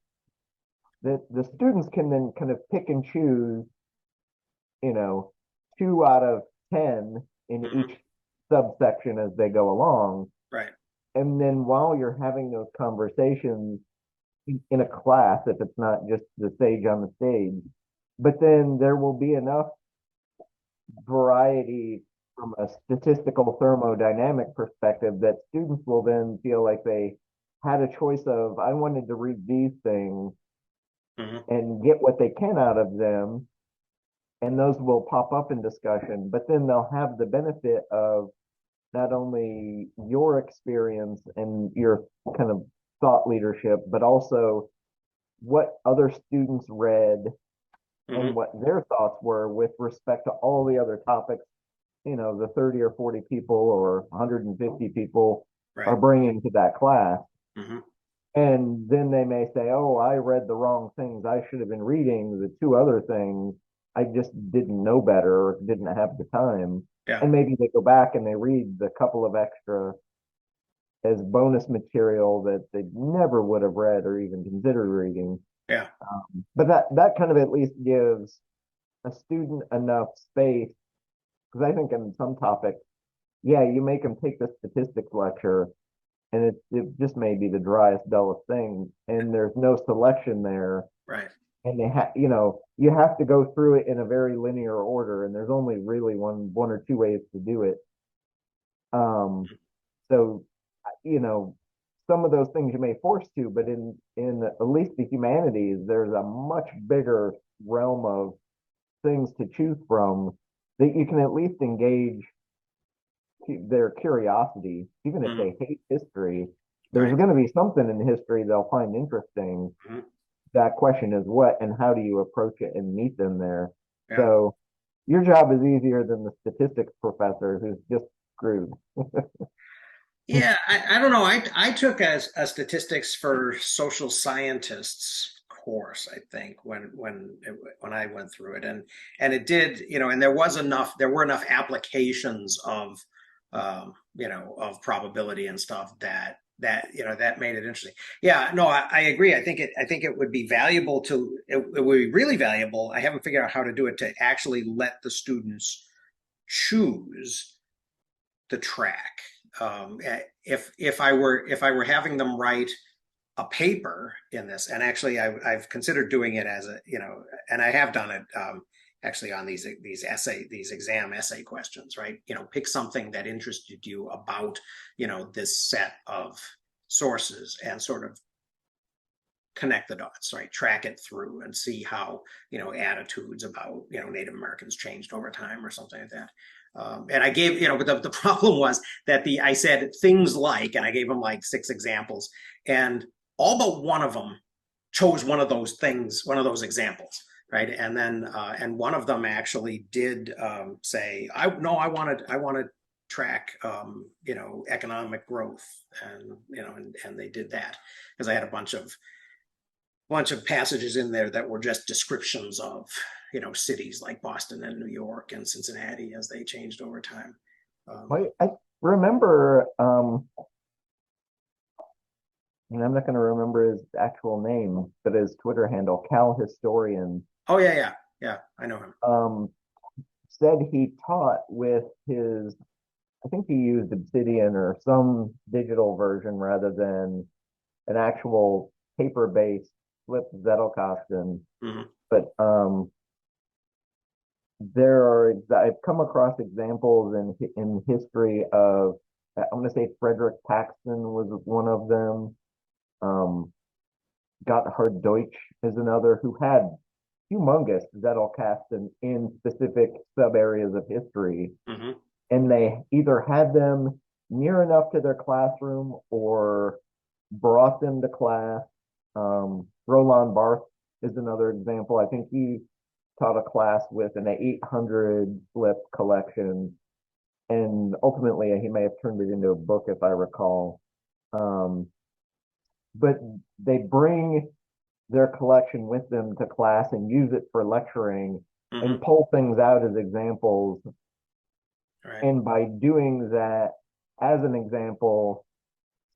that the students can then kind of pick and choose, 2 out of 10 in each subsection as they go along. Right. And then while you're having those conversations in a class, if it's not just the sage on the stage, but then there will be enough variety from a statistical thermodynamic perspective that students will then feel like they had a choice of, I wanted to read these things and get what they can out of them. And those will pop up in discussion, but then they'll have the benefit of not only your experience and your kind of thought leadership, but also what other students read and what their thoughts were with respect to all the other topics, the 30 or 40 people or 150 people are bringing to that class. And then they may say, oh, I read the wrong things. I should have been reading the 2 other things. I just didn't know better or didn't have the time. Yeah. And maybe they go back and they read the couple of extra as bonus material that they never would have read or even considered reading. Yeah. But that kind of at least gives a student enough space, because I think in some topics, you make them take the statistics lecture, and it just may be the driest, dullest thing, and there's no selection there. Right. And you have to go through it in a very linear order, and there's only really one or two ways to do it. So, some of those things you may force to, but in at least the humanities, there's a much bigger realm of things to choose from that you can at least engage their curiosity, even if they hate history. there's Right. going to be something in history they'll find interesting. Mhm. That question is what and how do you approach it and meet them there? Yeah. So your job is easier than the statistics professor who's just screwed. Yeah, I don't know. I took a statistics for social scientists course, I think, when I went through it, and it did, and there were enough applications of, of probability and stuff that made it interesting. Yeah, no, I agree. I think it would be valuable it would be really valuable. I haven't figured out how to do it to actually let the students choose the track. If I were having them write a paper in this, and actually I've considered doing it as and I have done it actually on these exam essay questions, right? Pick something that interested you about this set of sources and sort of connect the dots, right? Track it through and see how attitudes about Native Americans changed over time or something like that. And I gave but the problem was that I said things like, and I gave them like 6 examples, and all but one of them chose one of those things, one of those examples, right? And then and one of them actually did say, I wanted to track economic growth, and and they did that because I had a bunch of passages in there that were just descriptions of cities like Boston and New York and Cincinnati as they changed over time. I remember, and I'm not going to remember his actual name, but his Twitter handle, Cal Historian, Oh yeah, I know him. said he taught with his, I think he used Obsidian or some digital version rather than an actual paper-based flip Zettelkasten. Mhm. But I've come across examples in history of, I'm going to say Frederick Paxton was one of them. Gotthard Deutsch is another who had humongous Zettelkasten in specific sub areas of history. Mhm. And they either had them near enough to their classroom or brought them to class. Roland Barthes is another example. I think he taught a class with an 800 flip collection, and ultimately he may have turned it into a book if I recall. But they bring their collection with them to class and use it for lecturing and Mhm. pull things out as examples. Right. And by doing that as an example,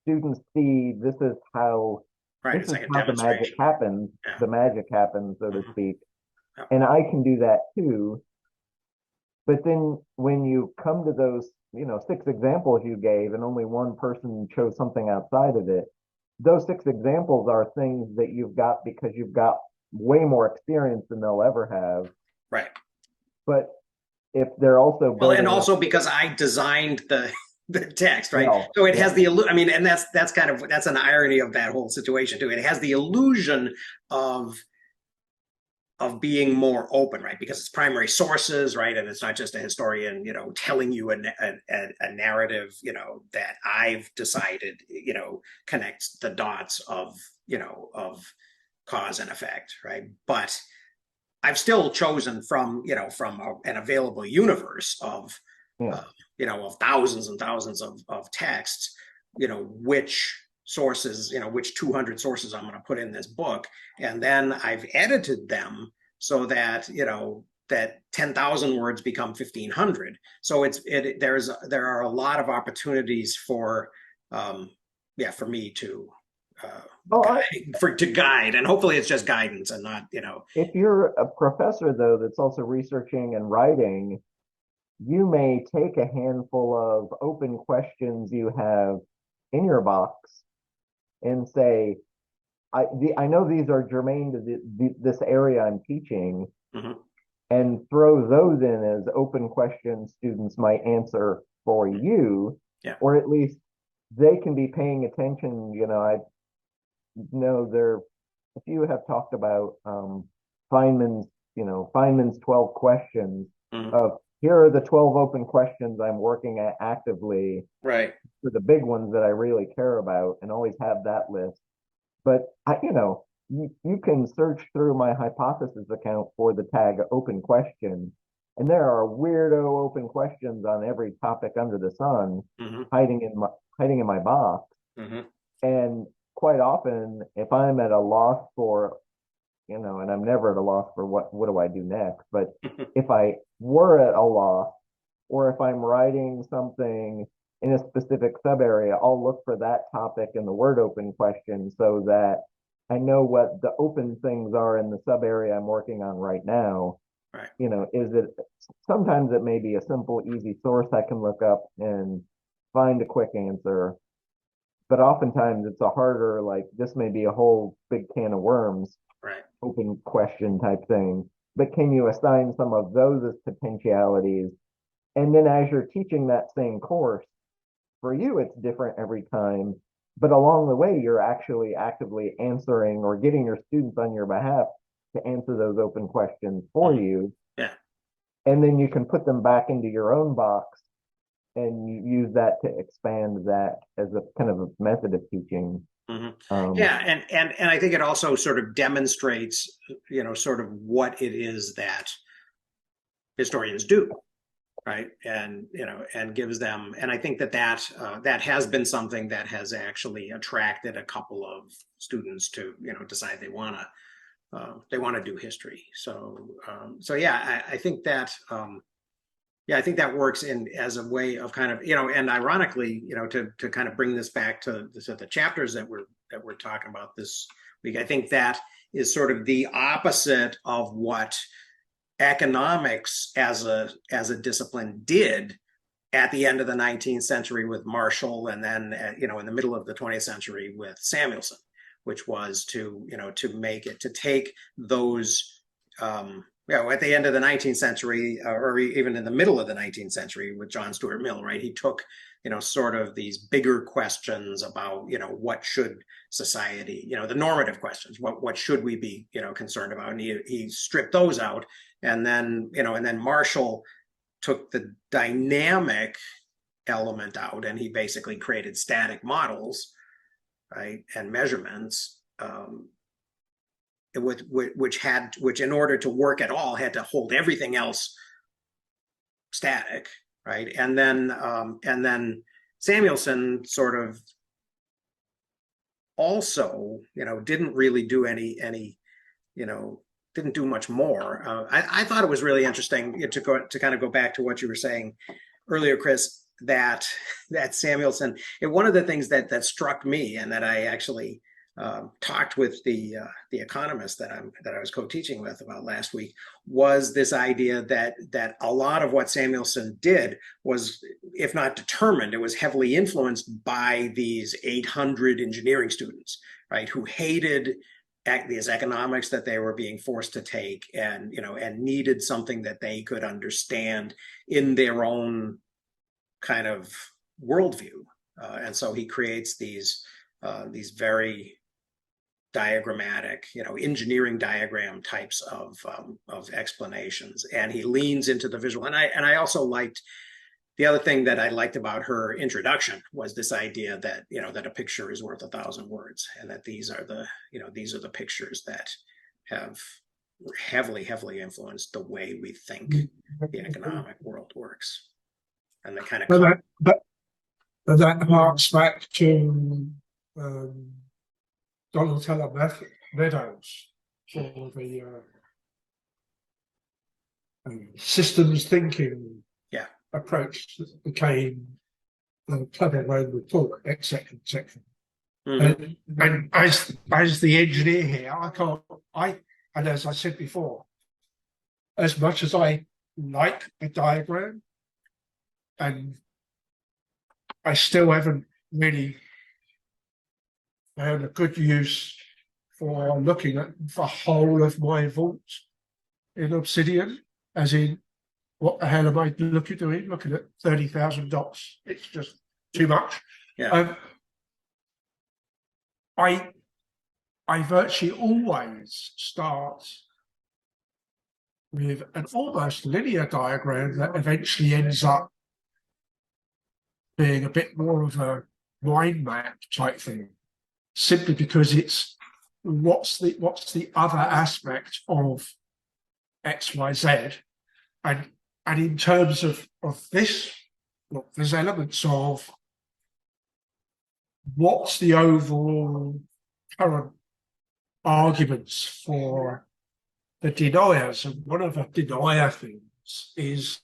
students see this is how Right. this It's is like a how the magic demonstration. happens, Yeah. the magic happens, so to Mhm. speak. Yeah. And I can do that too. But then when you come to those, 6 examples you gave, and only one person chose something outside of it, those 6 examples are things that you've got because you've got way more experience than they'll ever have. Right. But if they're also Well, and building up, also because I designed the text, right? well, So it yeah, has I mean, and that's an irony of that whole situation too. It has the illusion of being more open, right? Because it's primary sources, right? And it's not just a historian, telling you a narrative, that I've decided, connects the dots of cause and effect, right? But I've still chosen from an available universe of, yeah. uh, of thousands and thousands of texts, which sources, which 200 sources I'm going to put in this book. And then I've edited them so that, that 10,000 words become 1,500. So there are a lot of opportunities for, for me to, Oh, to guide, and hopefully it's just guidance and not, if you're a professor though that's also researching and writing, you may take a handful of open questions you have in your box and say, I know these are germane to this area I'm teaching, Mhm. and throw those in as open questions students might answer for you, Yeah. or at least they can be paying attention. I know if you have talked about Feynman's 12 questions Mhm. of here are the 12 open questions I'm working at actively Right. for the big ones that I really care about, and always have that list. But you can search through my hypothesis account for the tag open question, and there are weirdo open questions on every topic under the sun Hmm. hiding in my box. Hmm. And quite often, if I'm at a loss for, and I'm never at a loss for what do I do next, but if I were at a loss, or if I'm writing something in a specific sub area, I'll look for that topic in the word open question so that I know what the open things are in the sub area I'm working on right now. Right. Is it sometimes it may be a simple, easy source I can look up and find a quick answer, but oftentimes it's a harder, like this may be a whole big can of worms, Right. open question type thing. But can you assign some of those as potentialities? And then as you're teaching that same course, for you, it's different every time. But along the way, you're actually actively answering or getting your students on your behalf to answer those open questions for you. Yeah. And then you can put them back into your own box and you use that to expand that as a kind of a method of teaching. Hmm. Um, Yeah, and I think it also sort of demonstrates, sort of what it is that historians do, right? And gives them, and I think that has been something that has actually attracted a couple of students to decide they want to do history. So yeah, I think that. Yeah, I think that works in as a way of kind of, and ironically, to kind of bring this back to the chapters that we're talking about this week. I think that is sort of the opposite of what economics as a discipline did at the end of the 19th century with Marshall, and then in the middle of the 20th century with Samuelson, which was to take those at the end of the 19th century, or even in the middle of the 19th century with John Stuart Mill, right? He took, sort of these bigger questions about, what should society, the normative questions, what should we be, concerned about? And he stripped those out. And then, and then Marshall took the dynamic element out, and he basically created static models, right? And measurements, which in order to work at all had to hold everything else static, right? And then Samuelson sort of also didn't really do any didn't do much more. I thought it was really interesting to kind of go back to what you were saying earlier, Chris, that Samuelson, and one of the things that struck me, and that I actually talked with the economist that I was co-teaching with about last week, was this idea that a lot of what Samuelson did was, if not determined, it was heavily influenced by these 800 engineering students, right, who hated these economics that they were being forced to take, and needed something that they could understand in their own kind of worldview, and so he creates these very diagrammatic, engineering diagram types of explanations, and he leans into the visual. And I also liked, the other thing that I liked about her introduction was this idea that that a picture is worth 1,000 words, and that these are the pictures that have heavily influenced the way we think the economic world works, and they kind of. But that harks back to Donald Meadows for the systems thinking approach that became the clever way we talk, etc., etc. Mm-hmm. And as the engineer here, and as I said before, as much as I like a diagram, and I still haven't really found a good use for looking at the whole of my vault in Obsidian, as in, what the hell am I doing? Looking at 30,000 dots. It's just too much. Yeah. I virtually always start with an almost linear diagram that eventually ends up being a bit more of a mind map type thing, simply because it's what's the other aspect of XYZ, and in terms of this, look, there's elements of what's the overall current arguments for the deniers, and one of the denier things is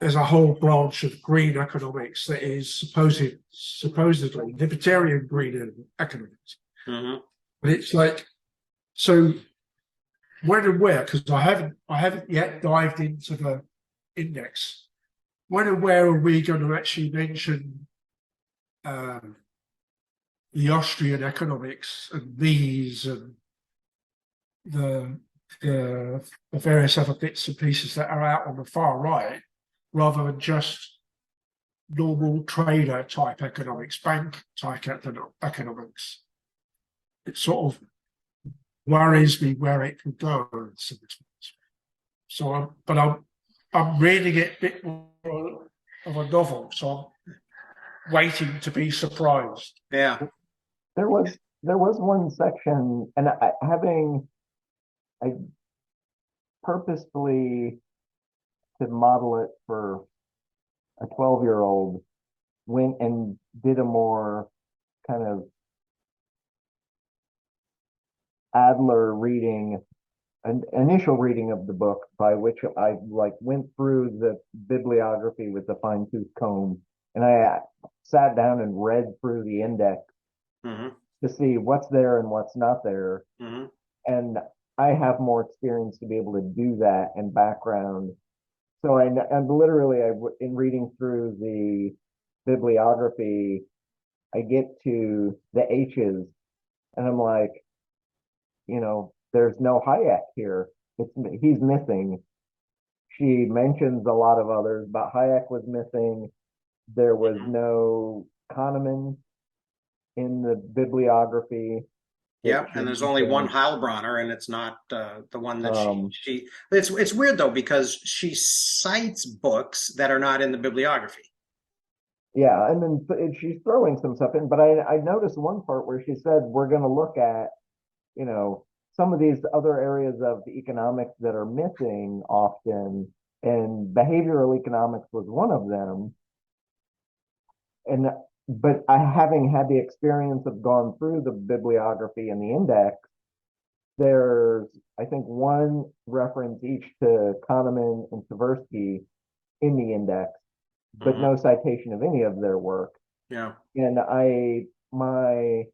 there's a whole branch of green economics that is supposedly libertarian green economics. Mhm. But it's like, so when and where? Because I haven't yet dived into the index. When and where are we going to actually mention the Austrian economics and these and the various other bits and pieces that are out on the far right, rather than just normal trader type economics, bank type economics? It sort of worries me where it could go. So, I'm reading it a bit more of a novel, so I'm waiting to be surprised. Yeah. There was one section, and I purposefully, to model it for a 12-year-old, went and did a more kind of Adler reading, an initial reading of the book, by which I like went through the bibliography with the fine-tooth comb, and I sat down and read through the index Hmm. to see what's there and what's not there. Hmm. And I have more experience to be able to do that and background. So and literally, in reading through the bibliography, I get to the H's, and I'm like, there's no Hayek here. He's missing. She mentions a lot of others, but Hayek was missing. There was no Kahneman in the bibliography. Yeah, and there's only one Heilbronner, and it's not the one that she. It's weird though, because she cites books that are not in the bibliography. Yeah, and then she's throwing some stuff in, but I noticed one part where she said we're going to look at, some of these other areas of the economics that are missing often, and behavioral economics was one of them. And but I, having had the experience of gone through the bibliography and the index, there's, I think, one reference each to Kahneman and Tversky in the index, but no citation of any of their work. Yeah. And my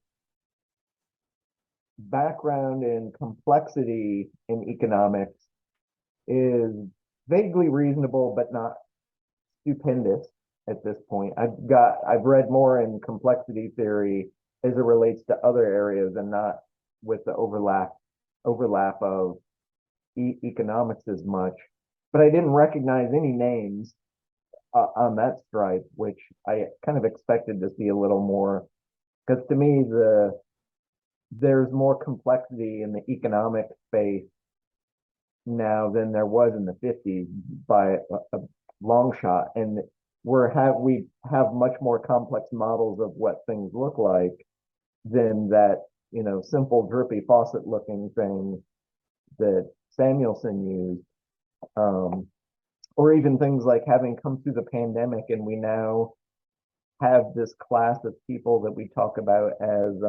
background in complexity in economics is vaguely reasonable, but not stupendous at this point. I've read more in complexity theory as it relates to other areas, and not with the overlap of economics as much. But I didn't recognize any names on that stripe, which I kind of expected to see a little more, because to me there's more complexity in the economic space now than there was in the 50s by a long shot, and we have much more complex models of what things look like than that simple drippy faucet looking thing that Samuelson used, or even things like having come through the pandemic, and we now have this class of people that we talk about as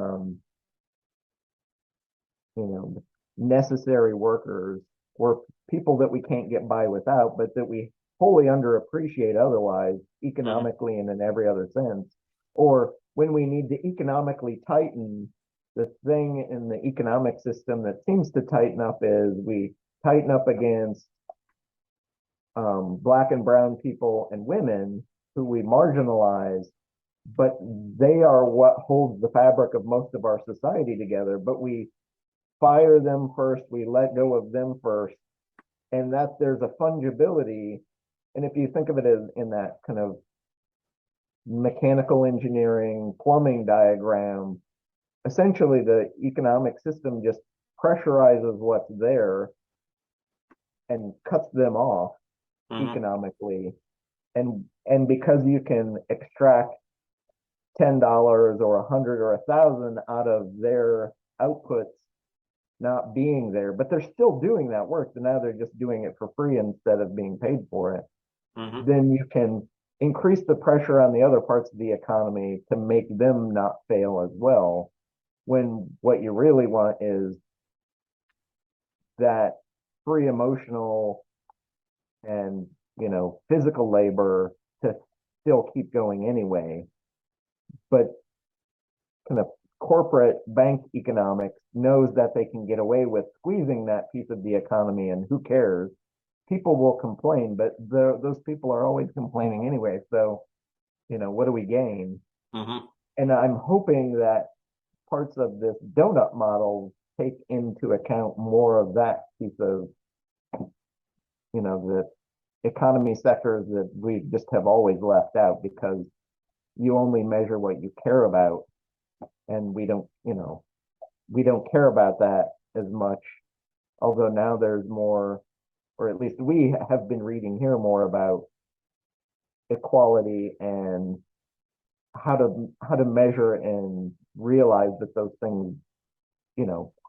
necessary workers, or people that we can't get by without, but that we wholly underappreciate otherwise, economically and in every other sense. Or when we need to economically tighten, the thing in the economic system that seems to tighten up is we tighten up against Black and brown people and women who we marginalize, but they are what holds the fabric of most of our society together. But we fire them first, we let go of them first, and that there's a fungibility. And if you think of it as in that kind of mechanical engineering plumbing diagram, essentially the economic system just pressurizes what's there and cuts them off Mhm. economically. And because you can extract $10 or 100 or 1,000 out of their outputs not being there, but they're still doing that work. So now they're just doing it for free instead of being paid for it. Mhm. Then you can increase the pressure on the other parts of the economy to make them not fail as well. When what you really want is that free emotional and physical labor to still keep going anyway. But kind of corporate bank economics knows that they can get away with squeezing that piece of the economy, and who cares? People will complain, but those people are always complaining anyway. So, what do we gain? Mhm. And I'm hoping that parts of this donut model take into account more of that piece of, the economy sectors that we just have always left out, because you only measure what you care about, and we don't care about that as much. Although now there's more, or at least we have been reading here more about equality and how to measure and realize that those things,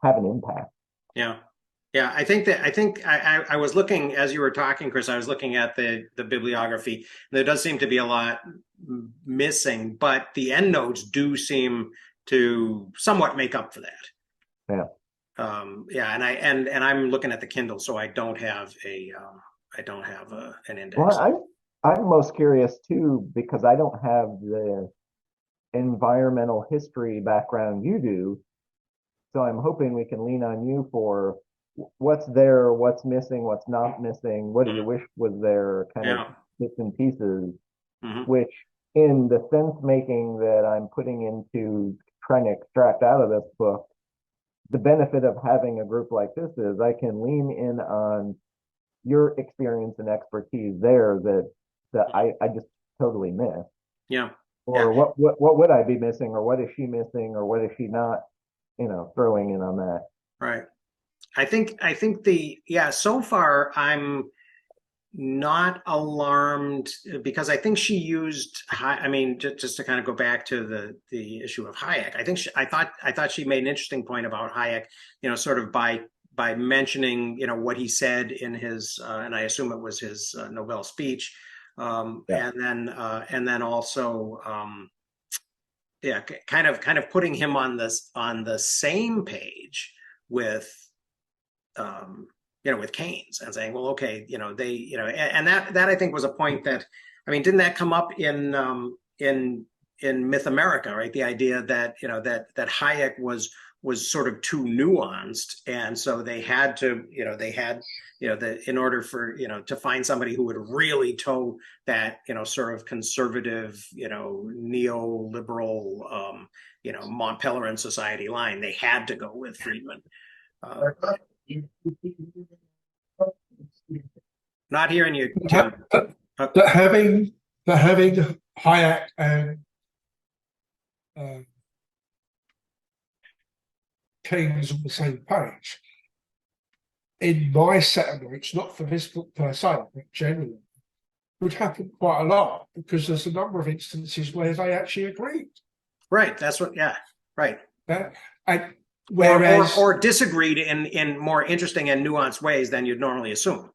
have an impact. Yeah. Yeah, I was looking as you were talking, Chris. I was looking at the bibliography. There does seem to be a lot missing, but the endnotes do seem to somewhat make up for that. Yeah. Yeah, and I'm looking at the Kindle, so I don't have an index. Well, I'm most curious too, because I don't have the environmental history background you do. So I'm hoping we can lean on you for what's there, what's missing, what's not missing, what do you wish was there, kind of Yeah. bits and pieces, Mhm. which in the sense making that I'm putting into trying to extract out of this book, the benefit of having a group like this is I can lean in on your experience and expertise there that I just totally miss. Yeah. Or Yeah. what would I be missing, or what is she missing, or what is she not, throwing in on that. Right. I think so far I'm not alarmed because I think she used I mean, just to kind of go back to the issue of Hayek. I thought she made an interesting point about Hayek, sort of by mentioning, what he said in his and I assume it was his Nobel speech, Yeah. and then also yeah, kind of putting him on the same page with with Keynes, and saying, well, okay, and that I think was a point that, I mean, didn't that come up in Myth America, right? The idea that that Hayek was sort of too nuanced, and so they had to, in order for to find somebody who would really toe that sort of conservative neoliberal Mont Pelerin Society line, they had to go with Friedman. Not hearing you, Jim. That having Hayek and Keynes on the same page, in my set of notes, not for this book per se, but generally, would happen quite a lot, because there's a number of instances where they actually agreed. Right. That's what. Yeah. Right. And whereas or disagreed in more interesting and nuanced ways than you'd normally assume.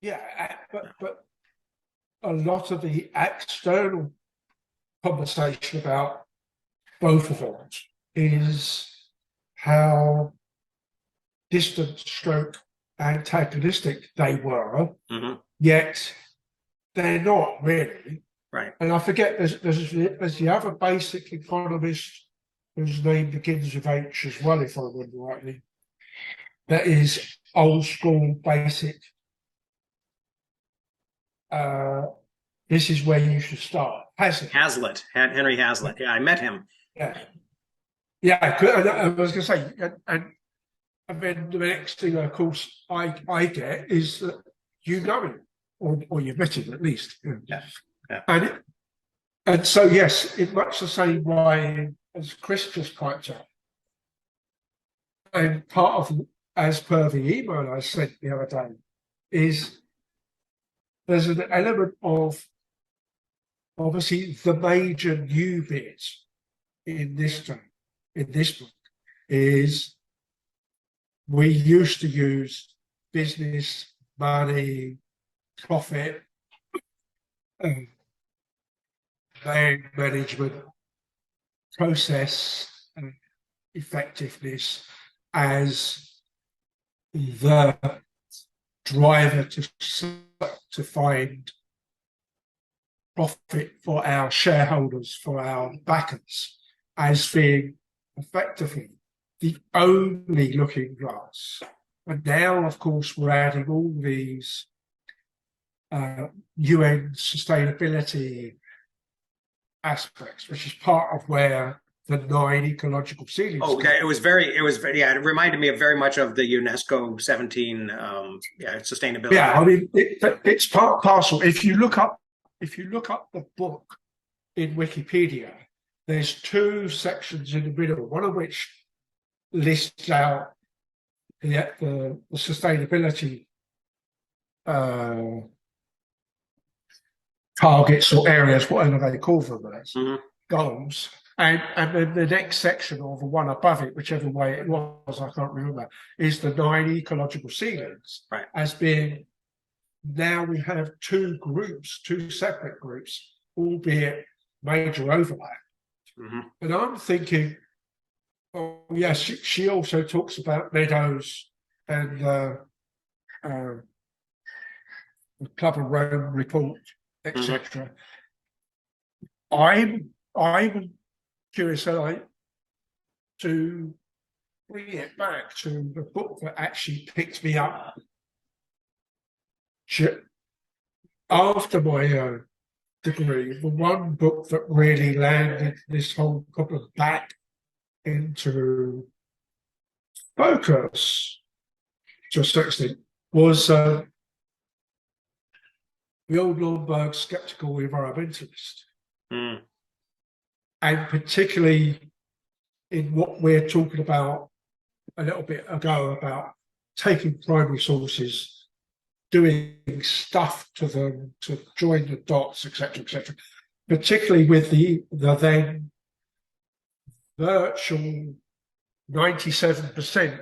Yeah, but a lot of the external conversation about both of them is how distant stroke antagonistic they were, yet they're not really. Right. And I forget, there's the other basic economist whose name begins with H as well, if I remember rightly. That is old school basic. This is where you should start. Hazlitt, Henry Hazlitt. Yeah, I met him. Yeah. I was going to say, and then the next thing, of course, I get is that you know him, or you've met him at least. Yeah. And so, yes, in much the same way as Chris just piped up, and part of, as per the email I sent the other day, is there's an element of obviously the major new bit in this book is we used to use business, money, profit, management, process, and effectiveness as the driver to find profit for our shareholders, for our backers, as being effectively the only looking glass. And now, of course, we're adding all these UN sustainability aspects, which is part of where the 9 ecological ceilings. Okay, it was very, yeah, it reminded me of very much of the UNESCO 17, sustainability. Yeah, I mean, it's part and parcel. If you look up the book in Wikipedia, there's 2 sections in the middle, one of which lists out the sustainability targets or areas, whatever they call them as, goals. And then the next section, or the one above it, whichever way it was, I can't remember, is the 9 ecological ceilings. Right. As being, now we have 2 groups, 2 separate groups, albeit major overlap. And I'm thinking, oh yes, she also talks about meadows and the Club of Rome report, etc. I'm curious to bring it back to the book that actually picked me up after my degree. The one book that really landed this whole problem back into focus to a certain extent was the old Lomberg skeptical environmentalist. And particularly in what we're talking about a little bit ago about taking primary sources, doing stuff to them to join the dots, etc., particularly with the then virtual 97%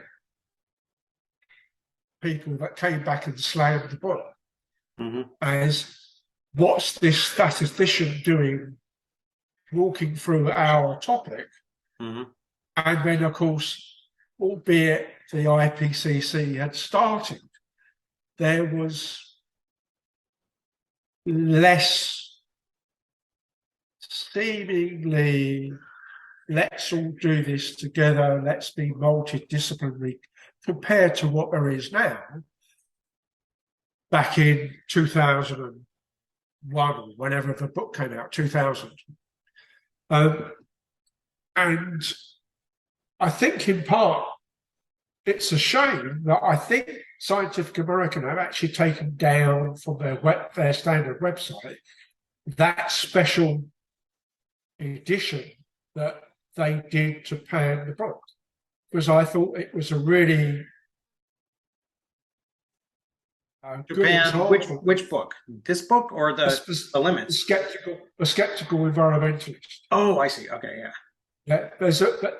people that came back and slammed the book as what's this statistician doing walking through our topic. And then, of course, albeit the IPCC had started, there was less seemingly, let's all do this together, let's be multidisciplinary, compared to what there is now back in 2001, or whenever the book came out, 2000. And I think in part, it's a shame that I think Scientific American have actually taken down from their standard website that special edition that they did to pan the book, because I thought it was a really good example. Which book? This book or the limits? The skeptical environmentalist. Oh, I see. Okay, yeah. Yeah,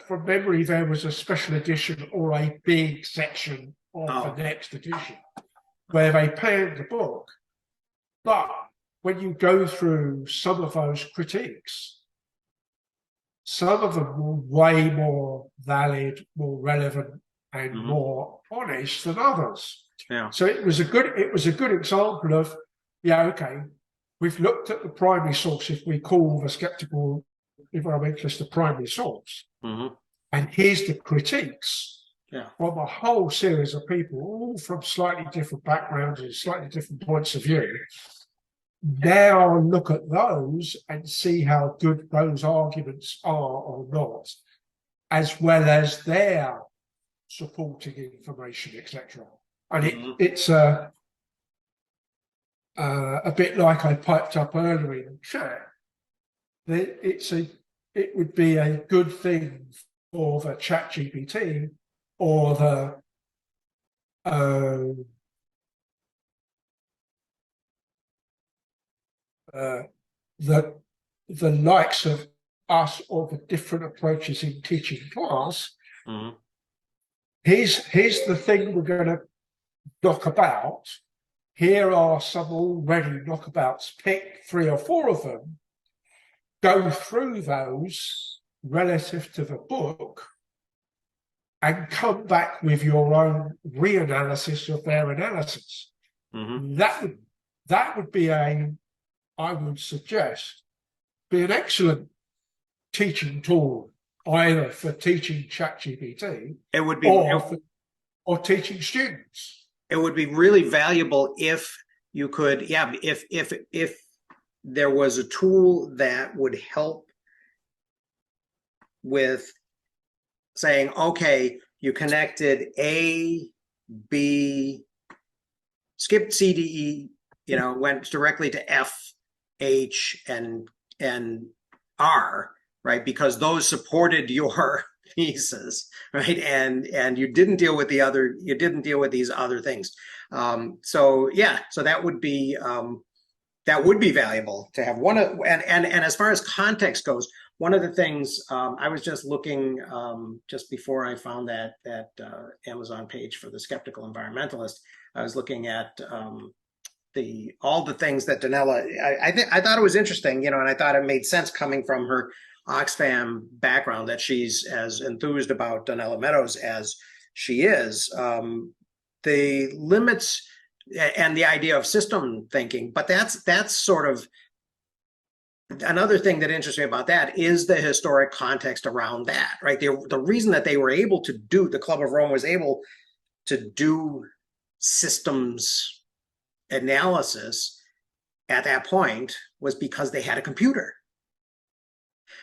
from memory, there was a special edition or a big section of the next edition where they panned the book. But when you go through some of those critiques, some of them were way more valid, more relevant, and more honest than others. Yeah. So it was a good example of, okay, we've looked at the primary source, if we call the skeptical environmentalist the primary source, and here's the critiques from a whole series of people, all from slightly different backgrounds and slightly different points of view. Now look at those and see how good those arguments are or not, as well as their supporting information, etc. And it's a bit like I piped up earlier in the chat. It would be a good thing for the ChatGPT or the the likes of us or the different approaches in teaching class. Mhm. Here's the thing we're going to knock about. Here are some already knockabouts. Pick 3 or 4 of them. Go through those relative to the book and come back with your own reanalysis of their analysis. Mhm. That would be I would suggest, be an excellent teaching tool, either for teaching ChatGPT It would be or teaching students. it would be really valuable if you could, yeah, if there was a tool that would help with saying, okay, you connected A, B, skipped C, D, E, went directly to F, H, and R, right? Because those supported your thesis, right? And you didn't deal with these other things. So that would be valuable to have one of, and as far as context goes, one of the things I was just looking just before I found that Amazon page for the skeptical environmentalist, I was looking at all the things that Donella, I thought it was interesting, and I thought it made sense coming from her Oxfam background that she's as enthused about Donella Meadows as she is. The limits and the idea of system thinking, but that's sort of another thing that interests me about that is the historic context around that, right? The reason that they were able to do, the Club of Rome was able to do systems analysis at that point was because they had a computer,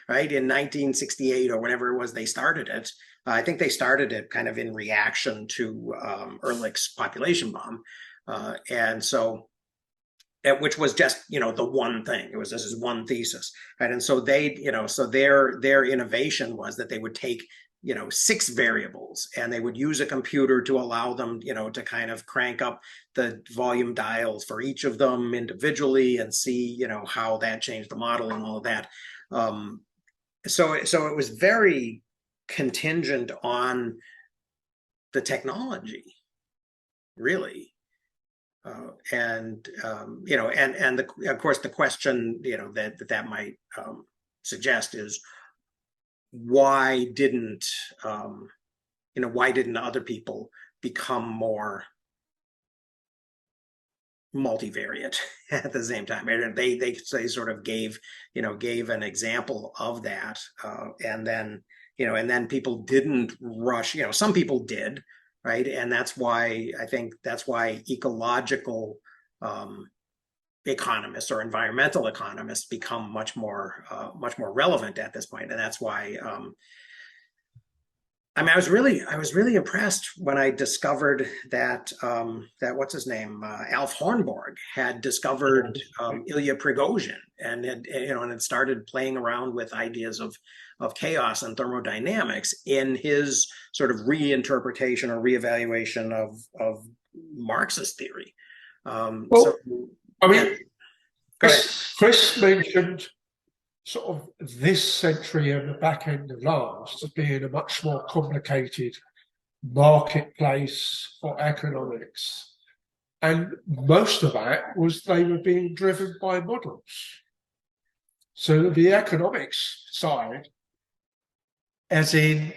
right? In 1968 or whenever it was they started it. I think they started it kind of in reaction to Ehrlich's population bomb. And so, which was just, the one thing. This is one thesis, right? And so their innovation was that they would take, 6 variables, and they would use a computer to allow them, to kind of crank up the volume dials for each of them individually and see, how that changed the model and all of that. So it was very contingent on the technology, really. And of course the question that might suggest is why didn't other people become more multivariate at the same time? And they sort of gave an example of that, and then people didn't rush. Some people did. Right. And that's why ecological economists or environmental economists become much more relevant at this point. And that's why I was really impressed when I discovered that what's his name, Alf Hornborg had discovered Ilya Prigozhin and had started playing around with ideas of chaos and thermodynamics in his sort of reinterpretation or reevaluation of Marxist theory. Chris mentioned sort of this century and the back end of last as being a much more complicated marketplace for economics. And most of that was they were being driven by models. So the economics side, as in,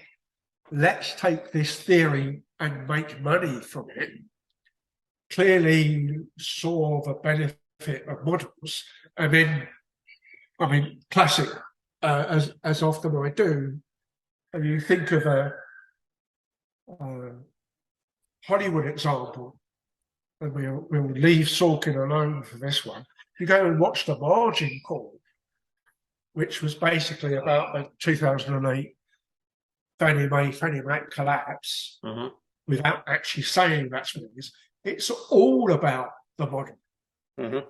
let's take this theory and make money from it, clearly saw the benefit of models. And then, classic, as often I do, and you think of a Hollywood example, and we'll leave Sorkin alone for this one. You go and watch The Margin Call, which was basically about the 2008 Fannie Mac collapse, without actually saying that's what it is. It's all about the model, and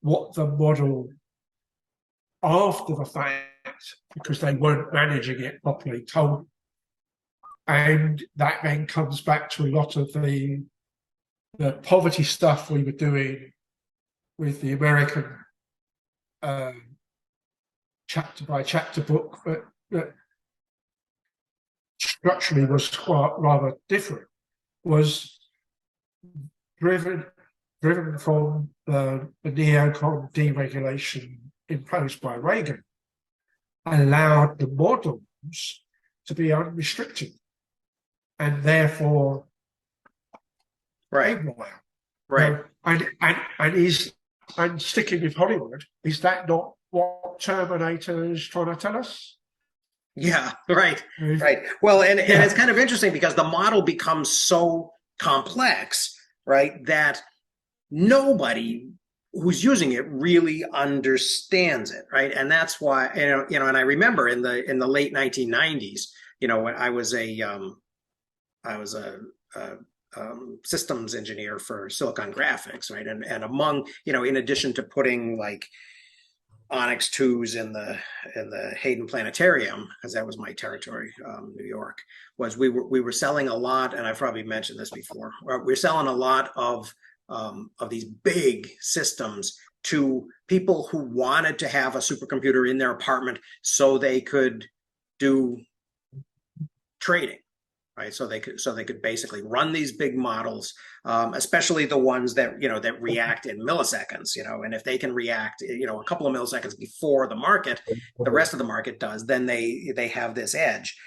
what the model after the fact, because they weren't managing it properly, told. And that then comes back to a lot of the poverty stuff we were doing with the American chapter by chapter book that structurally was quite rather different, was driven from the neocon deregulation imposed by Reagan, allowed the models to be unrestricted, and therefore Right. Right. And sticking with Hollywood, is that not what Terminator is trying to tell us? Yeah, right. Right. Well, and it's kind of interesting because the model becomes so complex, right, that nobody who's using it really understands it, right? And that's why, and I remember in the late 1990s, when I was a systems engineer for Silicon Graphics, right? And among, in addition to putting like Onyx 2s in the Hayden Planetarium, because that was my territory, New York, was we were selling a lot, and I've probably mentioned this before. We're selling a lot of these big systems to people who wanted to have a supercomputer in their apartment so they could do trading. Right, so they could basically run these big models, especially the ones that that react in milliseconds. And if they can react, a couple of milliseconds before the market, the rest of the market does, then they have this edge.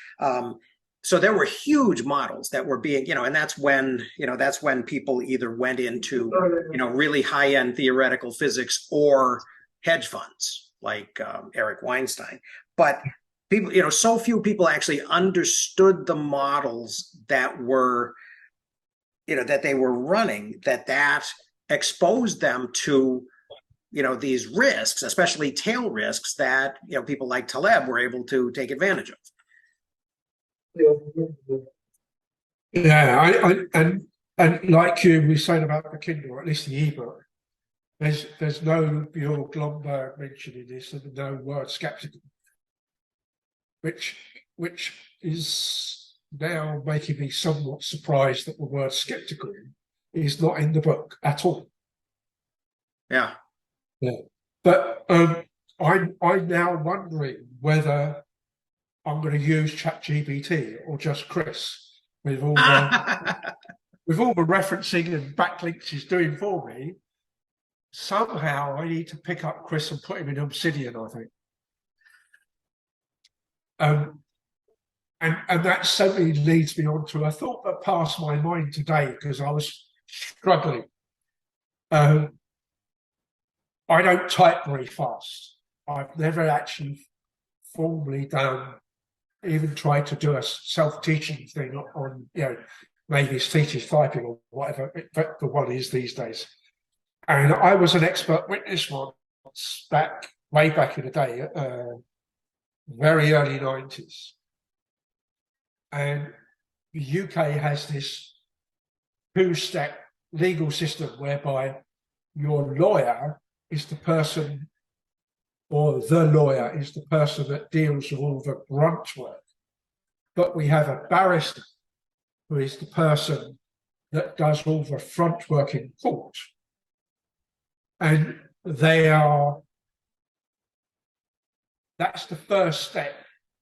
So there were huge models that were being, and that's when people either went into really high end theoretical physics or hedge funds like Eric Weinstein, but people, so few people actually understood the models that were, that they were running, that exposed them to, these risks, especially tail risks that, people like Taleb were able to take advantage of. Yeah, and like you were saying about the Kindle, or at least the ebook, there's no Björn Glomberg mentioned in this, and no word skeptical, which is now making me somewhat surprised that the word skeptical is not in the book at all. Yeah. But I'm now wondering whether I'm going to use ChatGPT or just Chris with all the referencing and backlinks he's doing for me. Somehow I need to pick up Chris and put him in Obsidian, I think. And that suddenly leads me on to a thought that passed my mind today because I was struggling. I don't type very fast. I've never actually formally even tried to do a self-teaching thing on maybe it's teachers typing or whatever the one is these days. And I was an expert witness once way back in the day, very early 90s. And the UK has this two-step legal system whereby your lawyer is the person, or the lawyer is the person that deals with all the grunt work. But we have a barrister who is the person that does all the front work in court. And that's the first step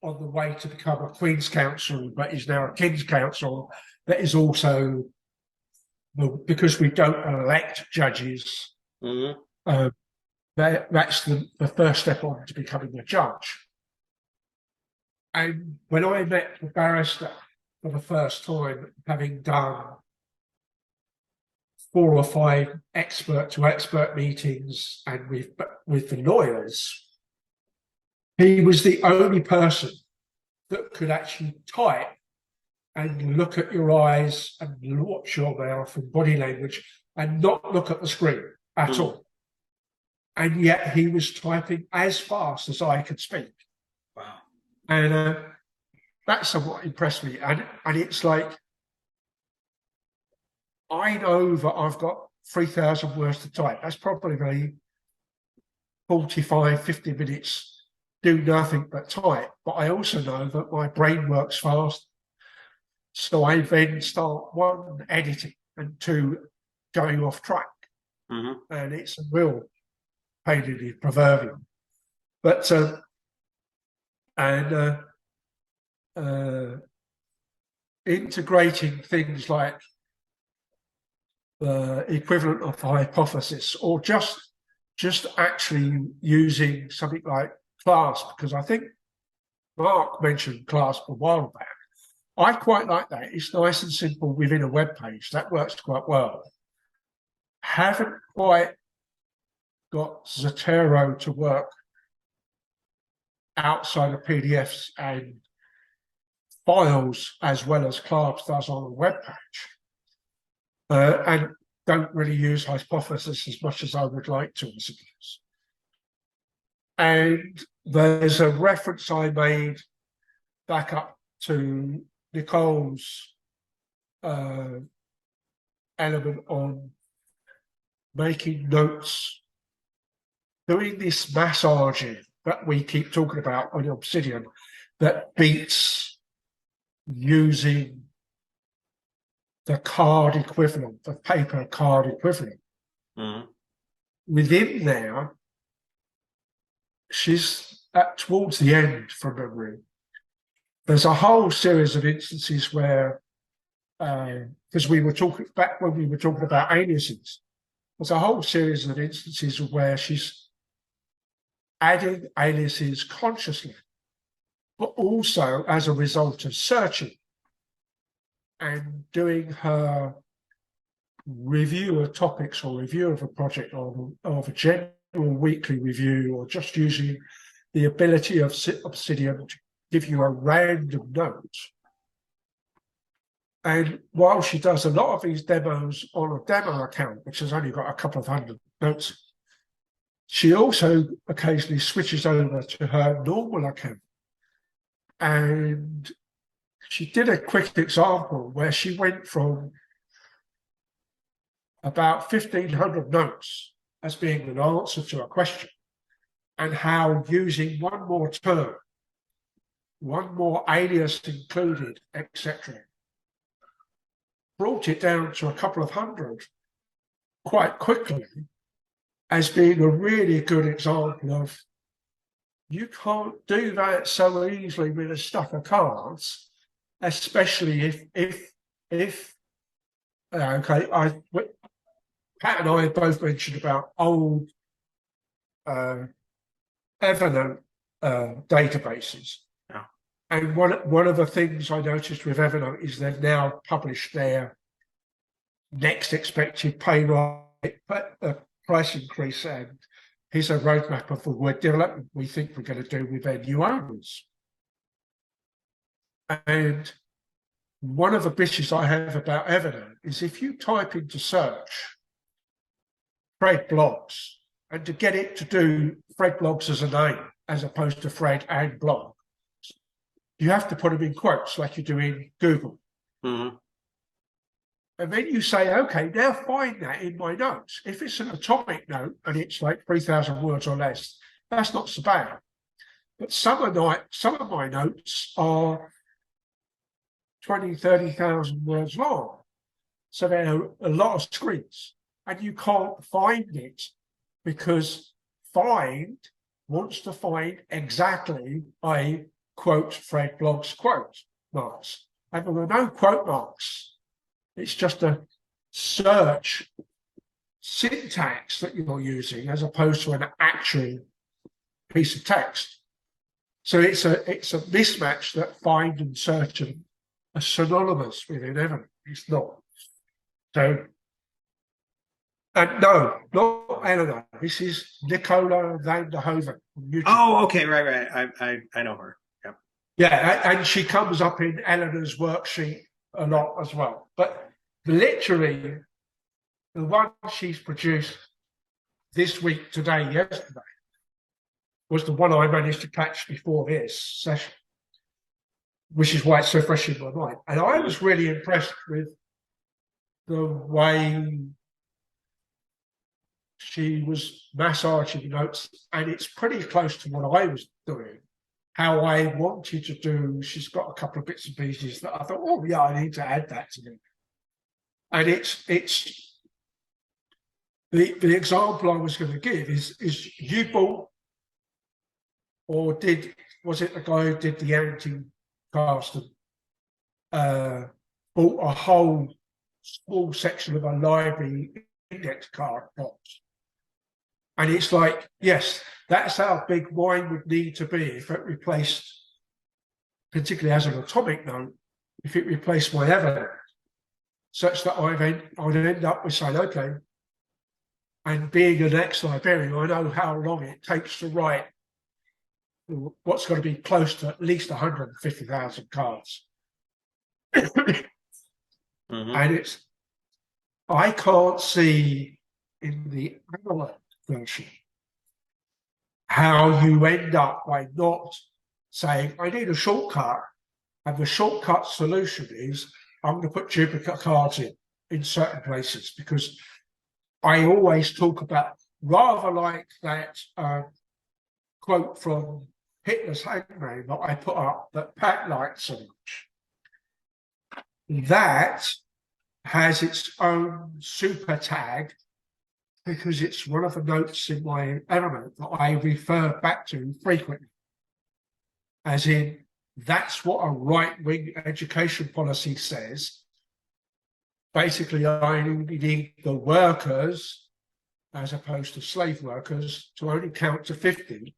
on the way to become a Queen's Counsel, but is now a King's Counsel. That is also, because we don't elect judges, that's the first step on to becoming a judge. And when I met the barrister for the first time, having done 4 or 5 expert-to-expert meetings and with the lawyers, he was the only person that could actually type and look at your eyes and watch your mouth and body language and not look at the screen at all. And yet he was typing as fast as I could speak. Wow. And that somewhat impressed me. And it's like, I know that I've got 3,000 words to type. That's probably 45, 50 minutes, do nothing but type. But I also know that my brain works fast. So I then start 1, editing, and 2, going off track. Mhm. and it's a real pain in the proverbial. But and integrating things like the equivalent of a hypothesis, or just actually using something like CLASP, because I think Mark mentioned CLASP a while back. I quite like that. It's nice and simple within a web page. That works quite well. Haven't quite got Zotero to work outside of PDFs and files as well as CLASP does on a web page. And don't really use hypothesis as much as I would like to, I suppose. And there's a reference I made back up to Nicole's element on making notes, doing this massaging that we keep talking about on Obsidian that beats using the card equivalent, the paper card equivalent. Mhm. Within there, she's towards the end from memory. There's a whole series of instances where, because we were talking back when we were talking about aliases, there's a whole series of instances where she's adding aliases consciously, but also as a result of searching and doing her review of topics or review of a project or of a general weekly review, or just using the ability of Obsidian to give you a random note. And while she does a lot of these demos on a demo account, which has only got a couple of hundred notes, she also occasionally switches over to her normal account. And she did a quick example where she went from about 1,500 notes as being an answer to a question, and how using one more term, one more alias included, etc., brought it down to a couple of hundred quite quickly, as being a really good example of you can't do that so easily with a stack of cards, especially if okay, Pat and I have both mentioned about old Evernote databases. Yeah. And one of the things I noticed with Evernote is they've now published their next expected pay rate, price increase, and here's a roadmap of the word development we think we're going to do with their new owners. And one of the bitches I have about Evernote is if you type into search Fred blogs, and to get it to do Fred blogs as a name as opposed to Fred and blog, you have to put them in quotes like you do in Google. Mhm. And then you say, okay, now find that in my notes. If it's an atomic note and it's like 3,000 words or less, that's not so bad. But some of my notes are 20, 30,000 words long. So there are a lot of screens, and you can't find it because Find wants to find exactly a quote Fred blogs quote marks. And there are no quote marks. It's just a search syntax that you're using as opposed to an actual piece of text. So it's a mismatch that find and search are synonymous within Evernote. It's not. So, and no, not Eleanor. This is Nicola van der Hoven on YouTube. Oh, okay, right. I know her. Yep. Yeah, and she comes up in Eleanor's worksheet a lot as well. But literally, the one she's produced this week, today, yesterday, was the one I managed to catch before this session, which is why it's so fresh in my mind. And I was really impressed with the way she was massaging notes, and it's pretty close to what I was doing. How I wanted to do, she's got a couple of bits and pieces that I thought, oh yeah, I need to add that to me. And it's the example I was going to give is you bought, or was it the guy who did the anti-cast and bought a whole small section of a library index card box? And it's like, yes, that's how big mine would need to be if it replaced, particularly as an atomic note, if it replaced my Evernote, such that I'd end up with saying, okay, and being an ex-librarian, I know how long it takes to write what's going to be close to at least 150,000 cards. And I can't see in the analog version how you end up by not saying, I need a shortcut, and the shortcut solution is I'm going to put duplicate cards in certain places, because I always talk about, rather like that quote from Hitler's Hangman that I put up that Pat liked so much. That has its own super tag because it's one of the notes in my Evernote that I refer back to frequently. As in, that's what a right-wing education policy says. Basically, I only need the workers, as opposed to slave workers, to only count to 50,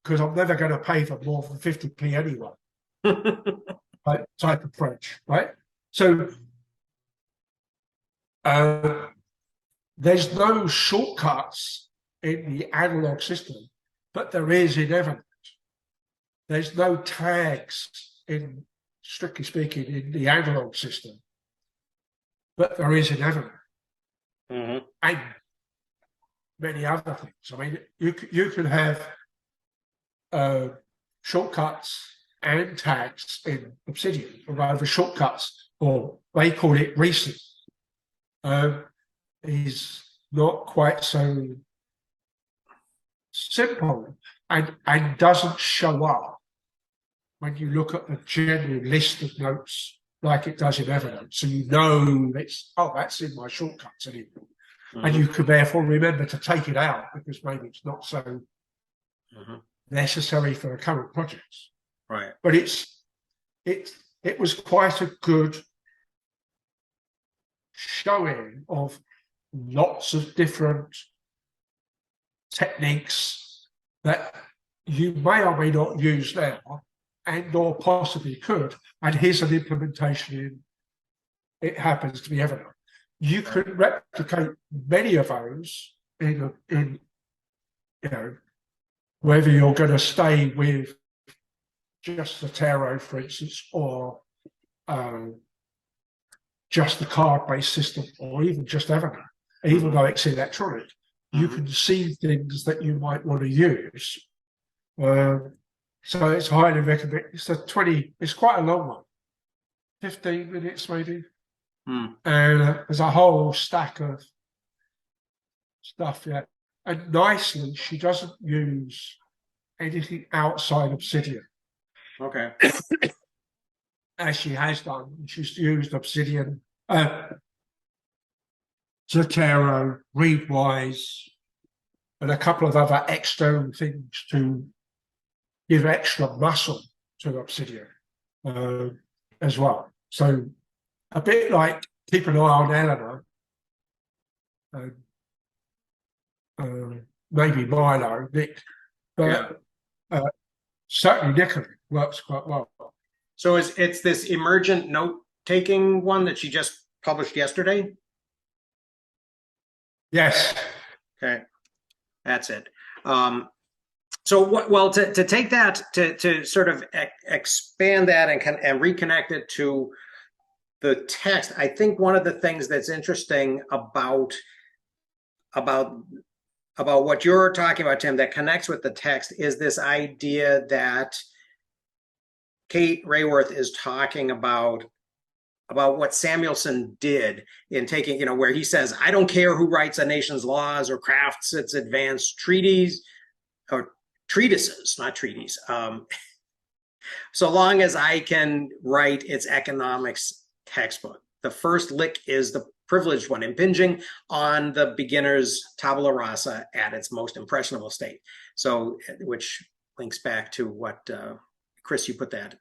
because I'm never going to pay for more than 50p anyway. Type approach, right? So there's no shortcuts in the analog system, but there is in Evernote. There's no tags in, strictly speaking, in the analog system, but there is in Evernote. And many other things. I mean, you can have shortcuts and tags in Obsidian, although the shortcuts, or they call it recent, is not quite so simple and doesn't show up when you look at the general list of notes like it does in Evernote. So you know that's in my shortcuts anymore. And you can therefore remember to take it out because maybe it's not so necessary for the current projects. Right. But it was quite a good showing of lots of different techniques that you may or may not use now and or possibly could. And here's an implementation in, it happens to be Evernote. You could replicate many of those in you know, whether you're going to stay with just the tarot, for instance, or just the card-based system, or even just Evernote, even though it's electronic, you can see things that you might want to use. So it's highly recommended. It's quite a long one, 15 minutes maybe. And there's a whole stack of stuff, yeah. And nicely, she doesn't use anything outside Obsidian. Okay. As she has done. She's used Obsidian, Zotero, Readwise, and a couple of other external things to give extra muscle to Obsidian as well. So a bit like keep an eye on Eleanor, maybe Milo, Nick, but certainly Nick works quite well. So it's this emergent note-taking one that she just published yesterday? Yes. Okay, that's it. So to take that to sort of expand that and reconnect it to the text, I think one of the things that's interesting about what you're talking about, Tim, that connects with the text is this idea that Kate Raworth is talking about what Samuelson did in taking, where he says, I don't care who writes a nation's laws or crafts its advanced treaties or treatises, not treaties, so long as I can write its economics textbook. The first lick is the privileged one, impinging on the beginner's tabula rasa at its most impressionable state. So, which links back to what Chris, you put that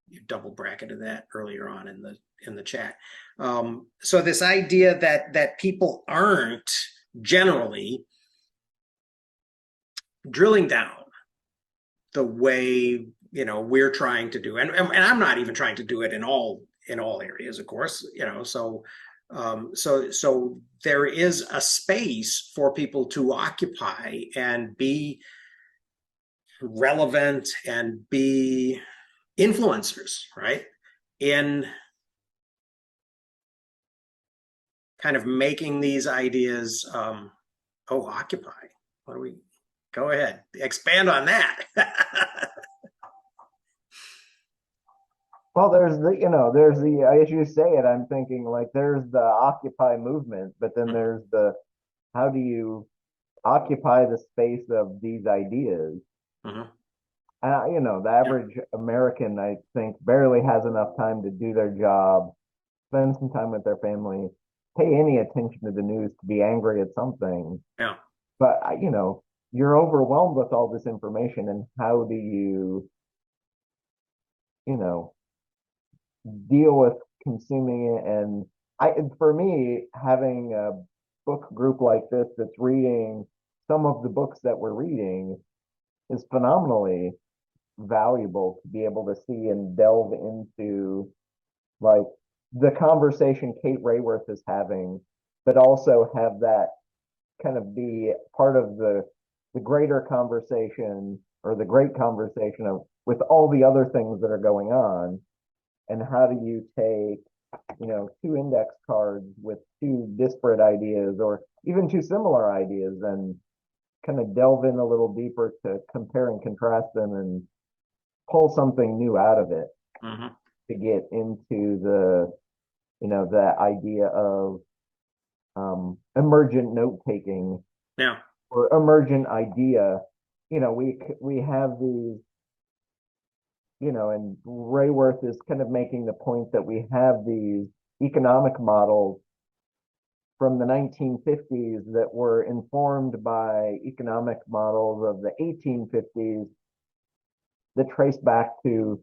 you double bracketed that earlier on in the chat. So this idea that people aren't generally drilling down the way we're trying to do, and I'm not even trying to do it in all areas, of course. So there is a space for people to occupy and be relevant and be influencers, right? In kind of making these ideas occupy. What do we go ahead? Expand on that. Well, there's the as you say it, I'm thinking like there's the Occupy movement, but then there's the how do you occupy the space of these ideas? Mm-hmm. The average American, I think, barely has enough time to do their job, spend some time with their family, pay any attention to the news to be angry at something. Yeah. But you're overwhelmed with all this information, and how do you, deal with consuming it? And for me, having a book group like this that's reading some of the books that we're reading is phenomenally valuable to be able to see and delve into like the conversation Kate Raworth is having, but also have that kind of be part of the greater conversation or the great conversation of with all the other things that are going on. And how do you take, two index cards with two disparate ideas or even two similar ideas and kind of delve in a little deeper to compare and contrast them and pull something new out of it Mm-hmm. to get into the, that idea of emergent note taking Yeah. or emergent idea. We have these, and Rayworth is kind of making the point that we have these economic models from the 1950s that were informed by economic models of the 1850s that trace back to,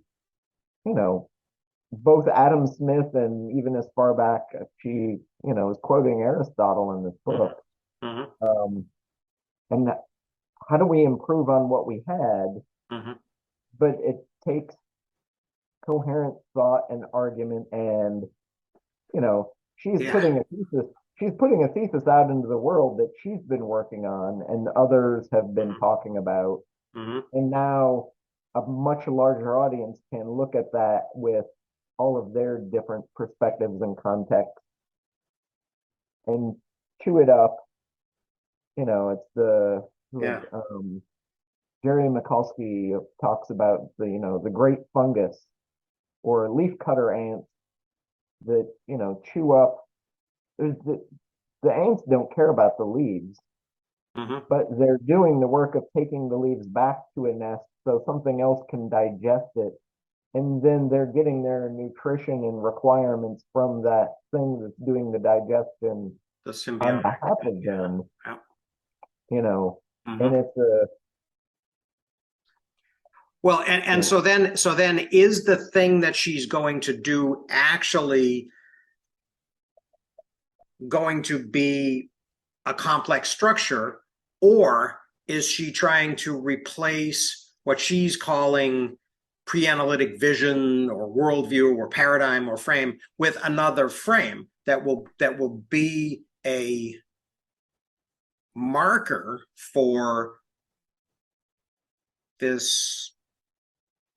both Adam Smith and even as far back, she, is quoting Aristotle in this book. Mm-hmm. And how do we improve on what we had? Mm-hmm. But it takes coherent thought and argument, and she's putting a thesis out into the world that she's been working on and others have been talking about. Mm-hmm. And now a much larger audience can look at that with all of their different perspectives and contexts and chew it up. It's the Jerry Mikulski talks about the great fungus or leaf cutter ants that chew up. The ants don't care about the leaves, Mm-hmm. but they're doing the work of taking the leaves back to a nest so something else can digest it, and then they're getting their nutrition and requirements from that thing that's doing the digestion The on symbiotic. behalf of them. Yeah. And it's a well, and so then is the thing that she's going to do actually going to be a complex structure, or is she trying to replace what she's calling pre-analytic vision or worldview or paradigm or frame with another frame that will be a marker for this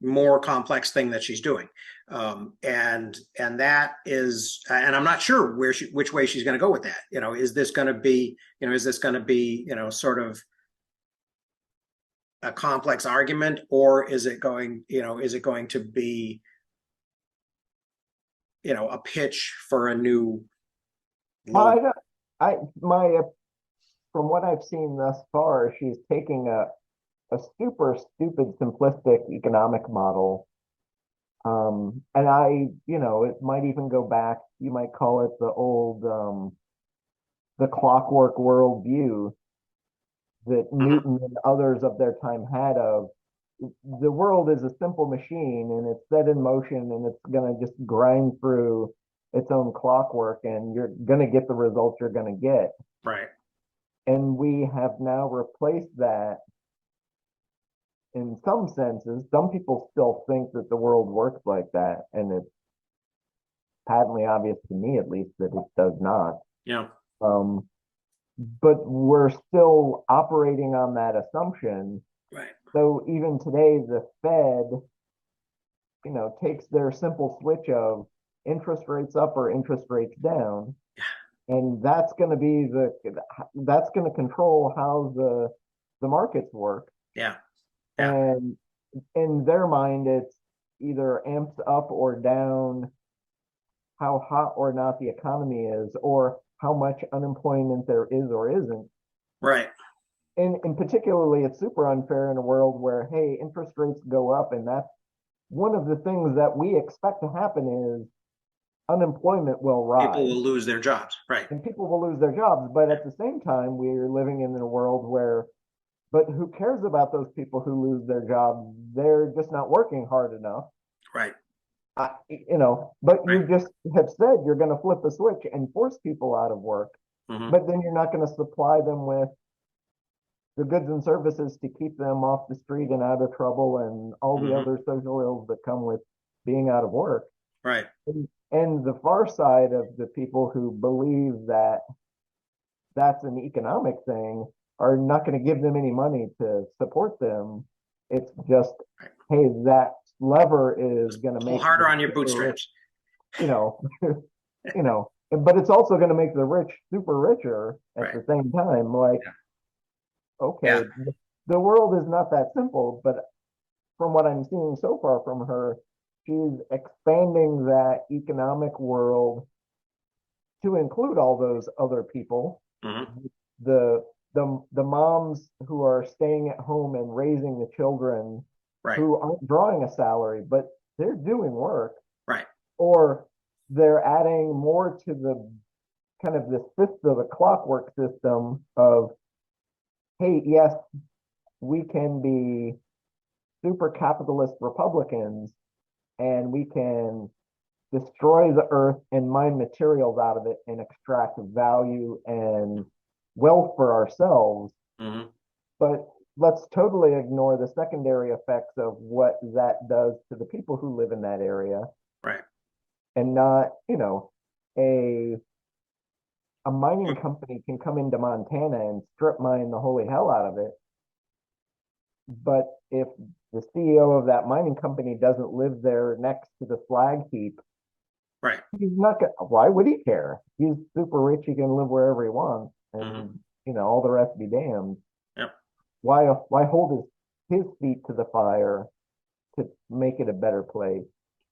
more complex thing that she's doing? And that is, and I'm not sure which way she's going to go with that. Is this going to be, sort of a complex argument, or is it going to be, a pitch for a new? from what I've seen thus far, she's taking a super stupid simplistic economic model And I, it might even go back, you might call it the old, the clockwork worldview that Mhm. Newton and others of their time had of the world is a simple machine and it's set in motion and it's going to just grind through its own clockwork and you're going to get the results you're going to get. Right. And we have now replaced that in some senses. Some people still think that the world works like that, and it's patently obvious to me, at least, that it does not. Yeah. Um, but we're still operating on that assumption. Right. So even today, the Fed, takes their simple switch of interest rates up or interest rates down, and that's going to be that's going to control how the markets work. Yeah. Yeah. And in their mind, it's either amps up or down how hot or not the economy is, or how much unemployment there is or isn't. Right. And particularly, it's super unfair in a world where, hey, interest rates go up, and that's one of the things that we expect to happen is unemployment will rise. People will lose their jobs. Right. And people will lose their jobs. But at the same time, we're living in a world where, but who cares about those people who lose their jobs? They're just not working hard enough. Right. But Right. you just have said you're going to flip a switch and force people out of work, Mhm. but then you're not going to supply them with the goods and services to keep them off the street and out of trouble and all the Mhm. other social ills that come with being out of work. Right. And the far side of the people who believe that that's an economic thing are not going to give them any money to support them. It's just, Right. hey, that lever is going to Pull make harder on your super rich, bootstraps. you know, but it's also going to make the rich super richer at Right. the same time. Like, Yeah. okay, the world is not that simple, but from what I'm seeing so far from her, she's expanding that economic world to include all those other people, Mhm. the the moms who are staying at home and raising the children Right. who aren't drawing a salary, but they're doing work, Right. or they're adding more to the kind of this fifth of the clockwork system of, hey, yes, we can be super capitalist Republicans and we can destroy the earth and mine materials out of it and extract value and wealth for ourselves. Mhm. But let's totally ignore the secondary effects of what that does to the people who live in that area, Right. and not, a mining company can come into Montana and strip mine the holy hell out of it. But if the CEO of that mining company doesn't live there next to the flag heap, Right. he's not gonna, why would he care? He's super rich, he can live wherever he wants, and all the rest be damned. Yep. Why hold his feet to the fire to make it a better place?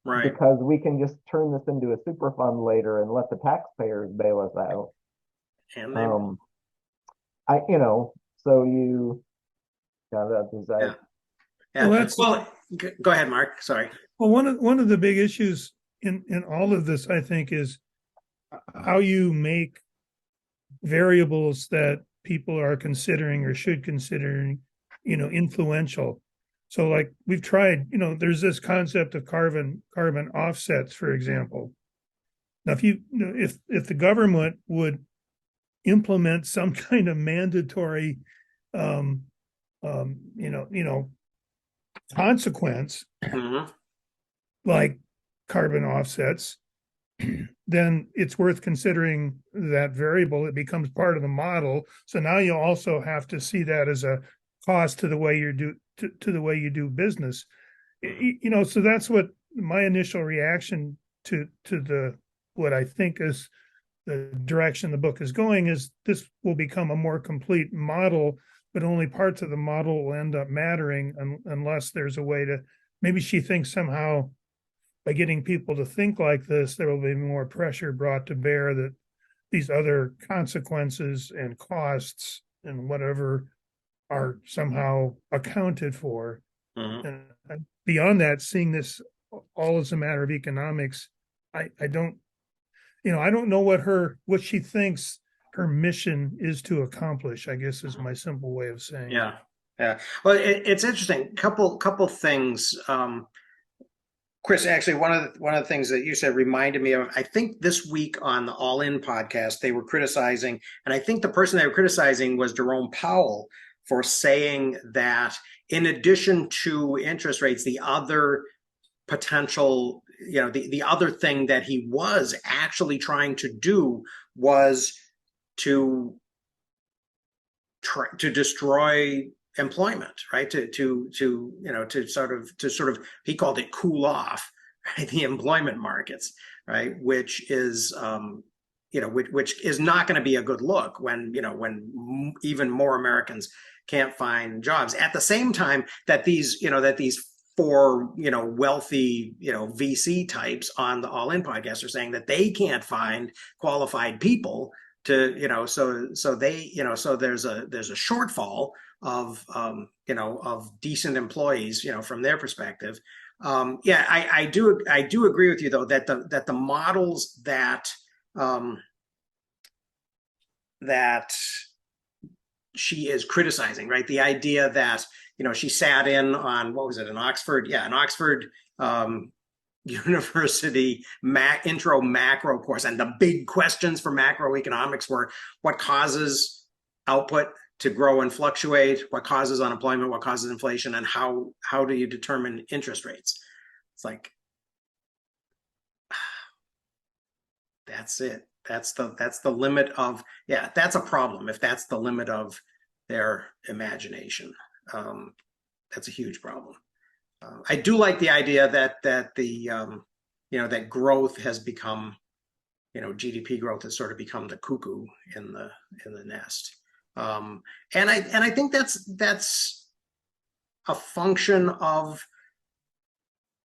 Right. Because we can just turn this into a super fund later and let the taxpayers bail us out. And they will. So you gotta decide. Yeah. Well, that's Well, go ahead, Mark. Sorry. well, one of the big issues in all of this, I think, is how you make variables that people are considering or should consider, influential. So, like we've tried, there's this concept of carbon offsets, for example. Now, if the government would implement some kind of mandatory, um, consequence Mhm. like carbon offsets, then it's worth considering that variable. It becomes part of the model. So now you also have to see that as a cost to the way you do to the way you do business. So that's what my initial reaction to the what I think is the direction the book is going is this will become a more complete model, but only parts of the model will end up mattering unless there's a way to, maybe she thinks somehow by getting people to think like this, there will be more pressure brought to bear that these other consequences and costs and whatever are somehow accounted for. Mhm. And beyond that, seeing this all is a matter of economics. I don't, I don't know what she thinks her mission is to accomplish, I guess is my simple way of saying it. Yeah, yeah. Well, it's interesting. Couple things. Chris, actually, one of the things that you said reminded me of. I think this week on the All In podcast, they were criticizing, and I think the person they were criticizing was Jerome Powell for saying that in addition to interest rates, the other potential, the other thing that he was actually trying to do was to destroy employment, right? To sort of he called it cool off, right? The employment markets, right? Which is which is not going to be a good look when even more Americans can't find jobs. At the same time that these four wealthy VC types on the All In podcast are saying that they can't find qualified people to so there's a shortfall of of decent employees from their perspective. I do agree with you though that the models that that she is criticizing, right? The idea that she sat in on, what was it, an Oxford University intro macro course, and the big questions for macroeconomics were what causes output to grow and fluctuate, what causes unemployment, what causes inflation, and how do you determine interest rates. It's like, that's it. That's the limit of, that's a problem if that's the limit of their imagination. That's a huge problem. I do like the idea that the that growth has become, GDP growth has sort of become the cuckoo in the nest, and I think that's a function of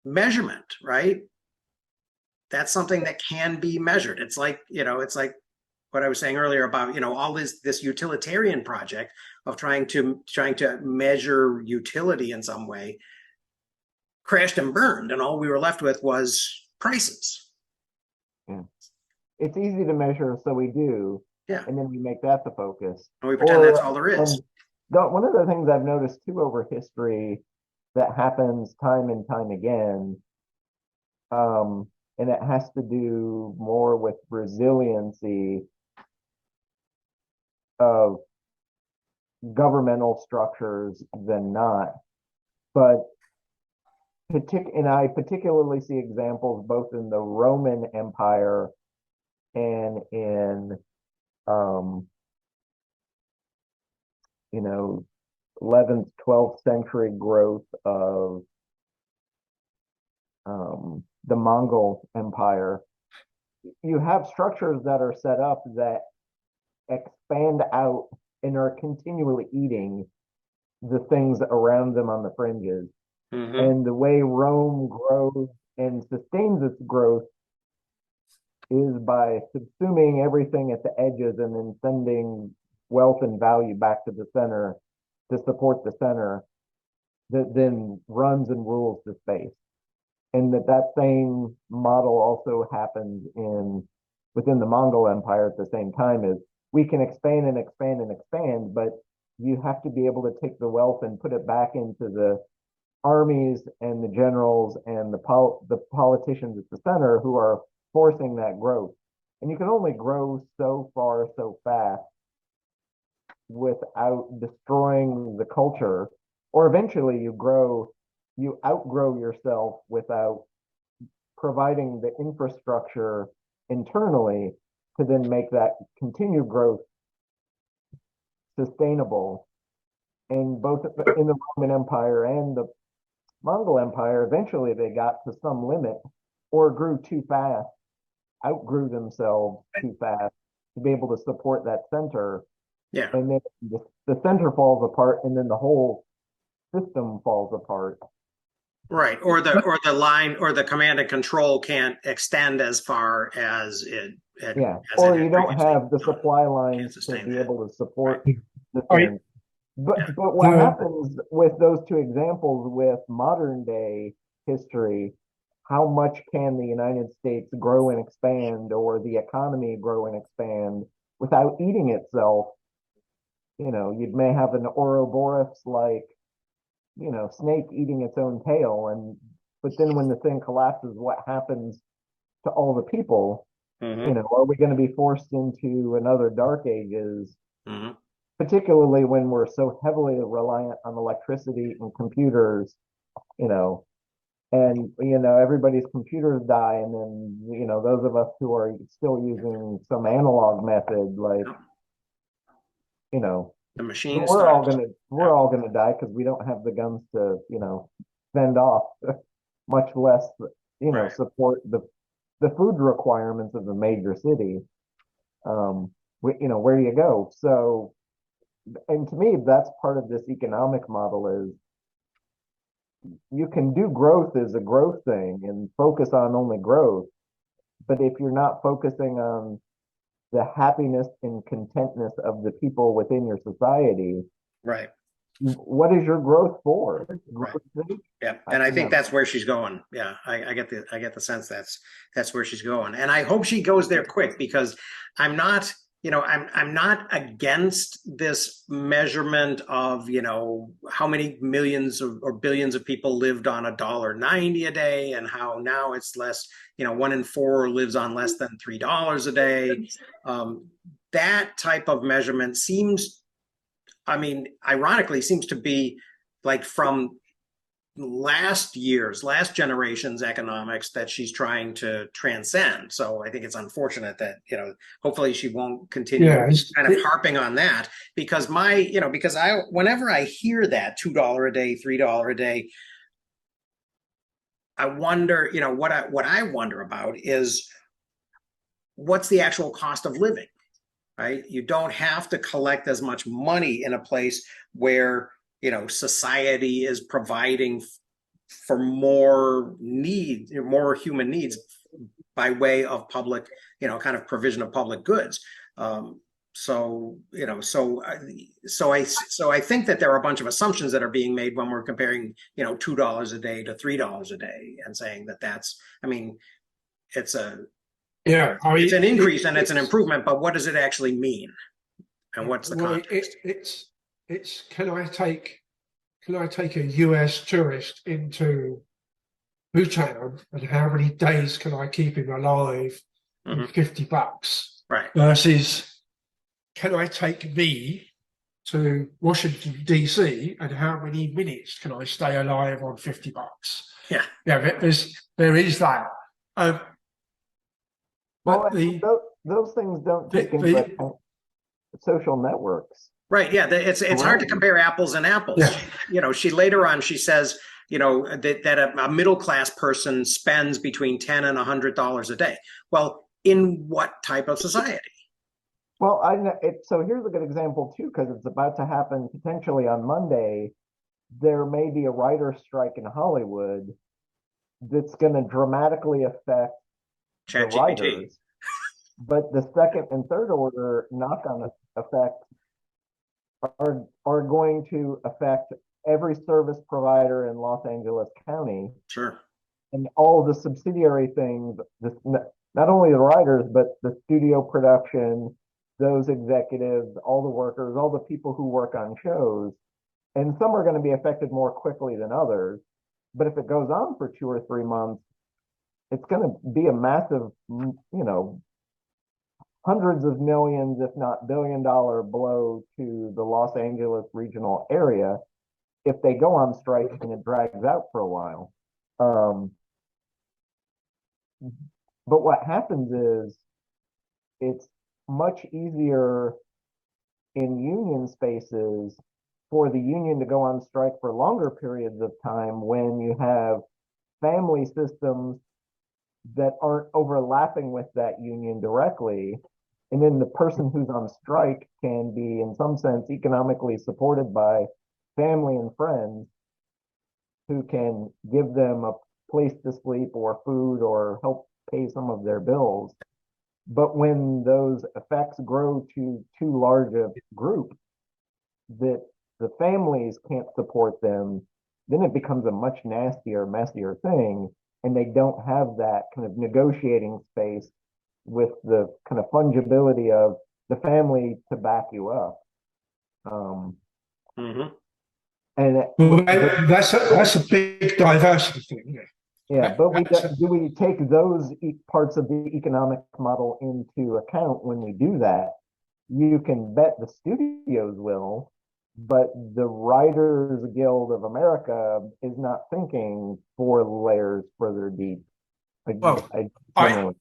measurement, right? That's something that can be measured. It's like what I was saying earlier about all this utilitarian project of trying to measure utility in some way crashed and burned, and all we were left with was prices. Yeah. It's easy to measure, so we do. Yeah. And then we make that the focus. And we pretend that's all there is. One of the things I've noticed too over history that happens time and time again, and it has to do more with resiliency of governmental structures than not. But I particularly see examples both in the Roman Empire and in 11th, 12th century growth of the Mongol Empire. You have structures that are set up that expand out and are continually eating the things around them on the fringes. Mm-hmm. And the way Rome grows and sustains its growth is by subsuming everything at the edges and then sending wealth and value back to the center to support the center that then runs and rules the space. And that same model also happens within the Mongol Empire at the same time. Is we can expand and expand and expand, but you have to be able to take the wealth and put it back into the armies and the generals and the politicians at the center who are forcing that growth. And you can only grow so far, so fast without destroying the culture, or eventually you outgrow yourself without providing the infrastructure internally to then make that continued growth sustainable. And both in the Roman Empire and the Mongol Empire, eventually they got to some limit or grew too fast, outgrew themselves too fast to be able to support that center. Yeah. And then the center falls apart and then the whole system falls apart. Right. Or the line or the command and control can't extend as far as it. Or you don't have the supply lines to be able to support the thing. But what happens with those two examples with modern day history, how much can the United States grow and expand, or the economy grow and expand without eating itself. You may have an Ouroboros like, snake eating its own tail, but then when the thing collapses, what happens to all the people? Mhm. Are we going to be forced into another dark ages, Mhm. particularly when we're so heavily reliant on electricity and computers, you know, and everybody's computers die, and then those of us who are still using some analog method, like, you know The machine we're all starts. gonna we're all gonna die because we don't have the guns to fend off, much less Right. support the food requirements of a major city. Where do you go? So, and to me, that's part of this economic model is you can do growth as a growth thing and focus on only growth, but if you're not focusing on the happiness and contentness of the people within your society, Right. what is your growth for? Right. Growth? Yeah, and I think No. that's where she's going. Yeah, I get the sense that's where she's going, and I hope she goes there quick, because I'm not, I'm not against this measurement of, how many millions or billions of people lived on $1.90 a day, and how now it's less, 1 in 4 lives on less than $3 a day. That type of measurement seems, ironically, seems to be like from last generation's economics that she's trying to transcend. So I think it's unfortunate that, hopefully she won't continue Yeah, kind of harping on that, because whenever I hear that $2 a day, $3 a day, I wonder, what I wonder about is what's the actual cost of living, right? You don't have to collect as much money in a place where, society is providing for more needs, more human needs, by way of public, kind of provision of public goods. So I think that there are a bunch of assumptions that are being made when we're comparing, $2 a day to $3 a day, and saying that it's yeah. it's an increase and it's an improvement, but what does it actually mean, and what's the context? It's can I take a US tourist into Bhutan, and how many days can I keep him alive on Mhm. $50? Right. Versus, can I take me to Washington DC, and how many minutes can I stay alive on $50? Yeah. Yeah, there is that. Well, But the those things don't take into account social networks. Right. Yeah. It's hard to compare apples and apples. Yeah. She later on, she says, that a middle class person spends between $10 and $100 a day. Well, in what type of society? Well, so here's a good example too, because it's about to happen potentially on Monday. There may be a writer's strike in Hollywood that's going to dramatically affect the ChatGPT. writers, but the second and third order knock-on effects are going to affect every service provider in Los Angeles County. Sure. And all the subsidiary things, not only the writers, but the studio production, those executives, all the workers, all the people who work on shows. And some are going to be affected more quickly than others. But if it goes on for 2 or 3 months, it's going to be a massive, hundreds of millions, if not $billion blow to the Los Angeles regional area if they go on strike and it drags out for a while. But what happens is it's much easier in union spaces for the union to go on strike for longer periods of time when you have family systems that aren't overlapping with that union directly. And then the person who's on strike can be, in some sense, economically supported by family and friends who can give them a place to sleep or food or help pay some of their bills. But when those effects grow to too large a group that the families can't support them, then it becomes a much nastier, messier thing. and they don't have that kind of negotiating space with the kind of fungibility of the family to back you up. Mm-hmm. And Well, that's a big diversity thing. Yeah. yeah, but That's do we take those parts of the economic model into account when we do that? You can bet the studios will, but the Writers Guild of America is not thinking 4 layers further deep. well, Generally.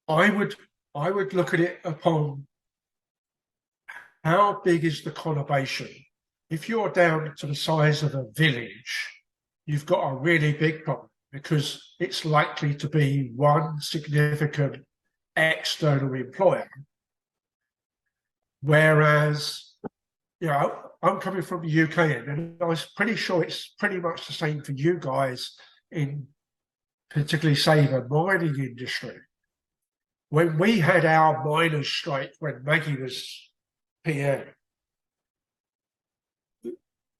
I would look at it upon how big is the conurbation. If you're down to the size of a village, you've got a really big problem because it's likely to be one significant external employer. Whereas, you know, I'm coming from the UK and I was pretty sure it's pretty much the same for you guys in particularly, say, the mining industry. When we had our miners' strike, when Maggie was PM,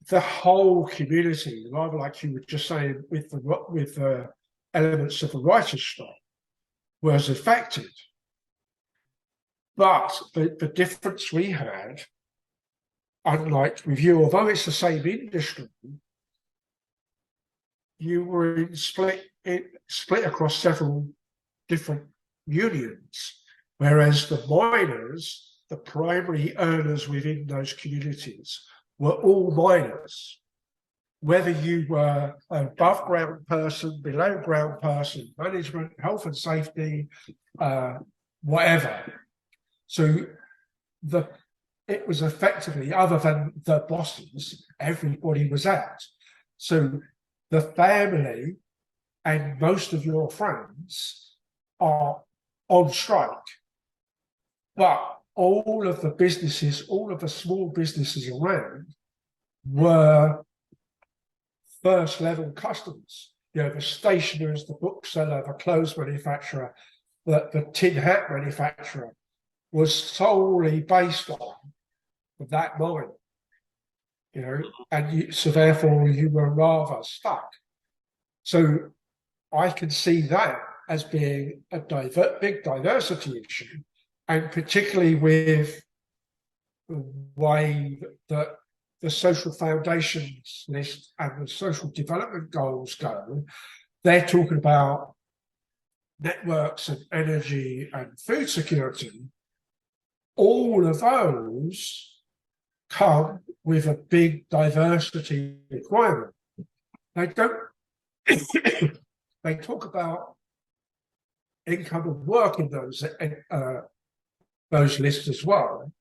the whole community, rather like you were just saying with the elements of the writers' strike, was affected. But the difference we had, unlike with you, although it's the same industry, you were split across several different unions, whereas the miners, the primary earners within those communities, were all miners. Whether you were an above ground person, below ground person, management, health and safety, whatever. So it was effectively, other than the bosses, everybody was out. So the family and most of your friends are on strike. But all of the businesses, all of the small businesses around were first level customers. You know, the stationers, the bookseller, the clothes manufacturer, the tin hat manufacturer was solely based on that mine. You know, and so therefore you were rather stuck. So I can see that as being a big diversity issue, and particularly with the way that the social foundations list and the social development goals go, they're talking about networks and energy and food security. All of those come with a big diversity requirement. They don't. They talk about income and work in those lists as well,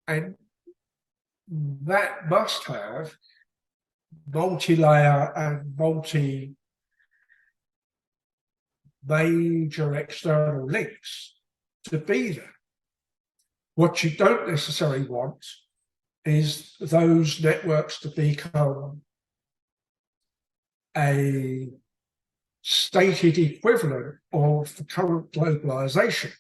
and that must have multi-layer and multi-major external links to be there. What you don't necessarily want is those networks to become a stated equivalent of the current globalization,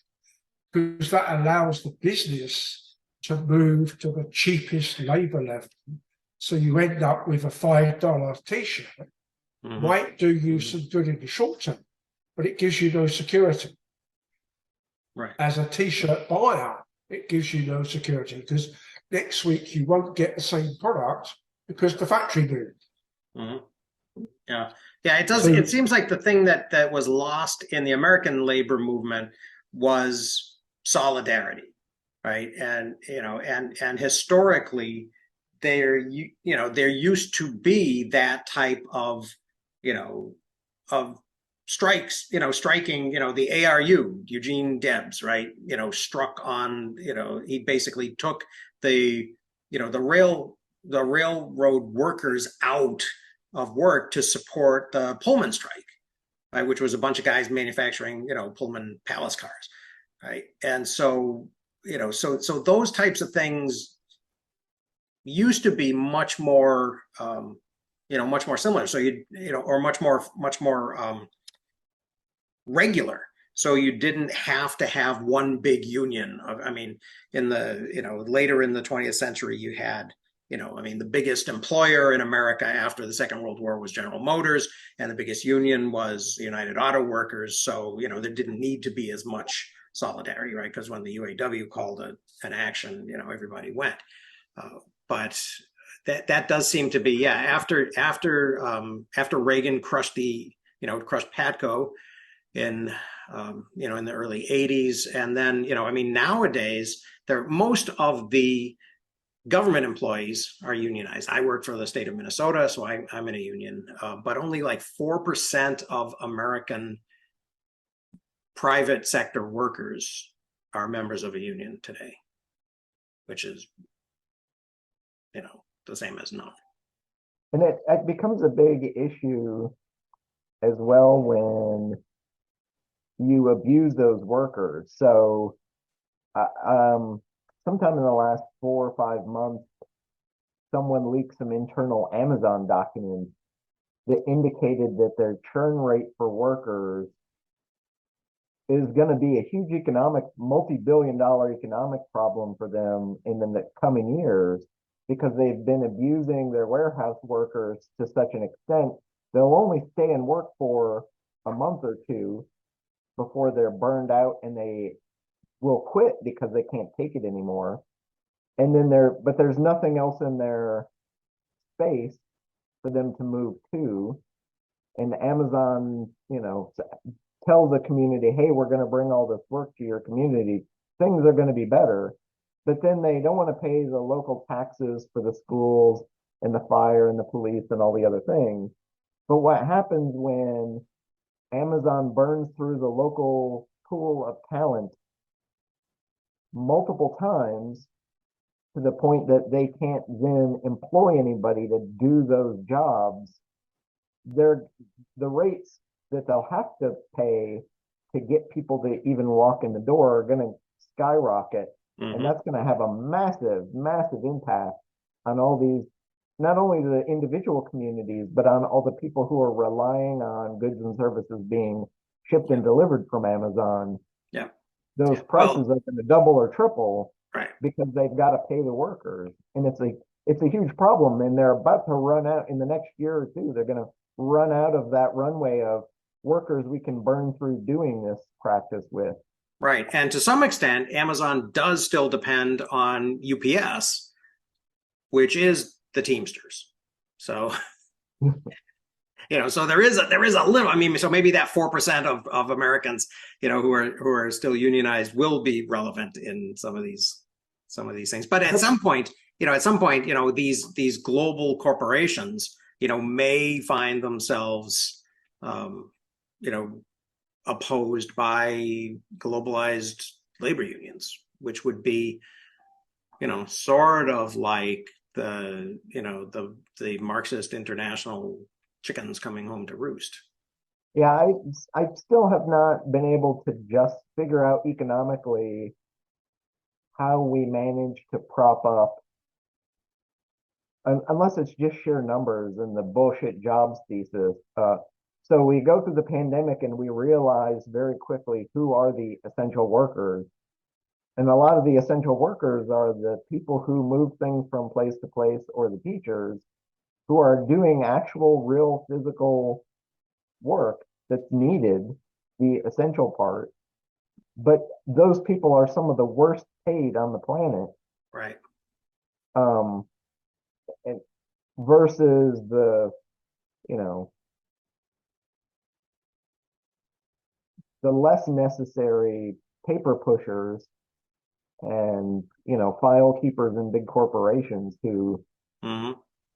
because that allows the business to move to the cheapest labor level. So you end up with a $5 t-shirt, might do you some good in the short term, but it gives you no security. Right. As a t-shirt buyer, it gives you no security because next week you won't get the same product because the factory moved. Yeah. It does. So, it seems like the thing that was lost in the American labor movement was solidarity, right? And and historically, there used to be that type of of strikes, striking, the ARU, Eugene Debs, right? Struck on, he basically took the railroad workers out of work to support the Pullman strike, right? Which was a bunch of guys manufacturing, Pullman palace cars, right? And so, so those types of things used to be much more, much more similar. So or much more regular. So you didn't have to have one big union. In the, later in the 20th century, you had, I mean, the biggest employer in America after the Second World War was General Motors, and the biggest union was United Auto Workers. So, there didn't need to be as much solidarity, right? Because when the UAW called an action, everybody went. But that does seem to be, yeah, after Reagan crushed crushed Patco in in the early 80s, and then I mean, nowadays most of the government employees are unionized. I work for the state of Minnesota, so I'm in a union, but only like 4% of American private sector workers are members of a union today, which is the same as none. And it becomes a big issue as well when you abuse those workers. So, sometime in the last 4 or 5 months, someone leaked some internal Amazon documents that indicated that their churn rate for workers is going to be a huge multi-billion-dollar economic problem for them in the coming years, because they've been abusing their warehouse workers to such an extent they'll only stay and work for a month or two before they're burned out and they will quit because they can't take it anymore. And then but there's nothing else in their space for them to move to. And Amazon, tells the community, hey, we're going to bring all this work to your community. Things are going to be better. But then they don't want to pay the local taxes for the schools and the fire and the police and all the other things. But what happens when Amazon burns through the local pool of talent multiple times to the point that they can't then employ anybody to do those jobs? The rates that they'll have to pay to get people to even walk in the door are going to skyrocket. Mm-hmm. And that's going to have a massive, massive impact on all these, not only the individual communities, but on all the people who are relying on goods and services being shipped and delivered from Amazon. Yeah. Those prices are going to double or triple, right? Because they've got to pay the workers. And it's a huge problem. And they're about to run out in the next year or two. They're going to run out of that runway of workers we can burn through doing this practice with. Right. And to some extent, Amazon does still depend on UPS, which is the Teamsters. So, so there is a little, I mean, so maybe that 4% of Americans, who are still unionized will be relevant in some of these things. But at some point, these global corporations, may find themselves, opposed by globalized labor unions, which would be, sort of like the Marxist international chickens coming home to roost. Yeah, I still have not been able to just figure out economically how we manage to prop up, unless it's just sheer numbers and the bullshit jobs thesis. So we go through the pandemic and we realize very quickly who are the essential workers. And a lot of the essential workers are the people who move things from place to place, or the teachers who are doing actual, real physical work that's needed, the essential part. But those people are some of the worst paid on the planet. Right. And versus the, the less necessary paper pushers and, file keepers in big corporations who mm-hmm.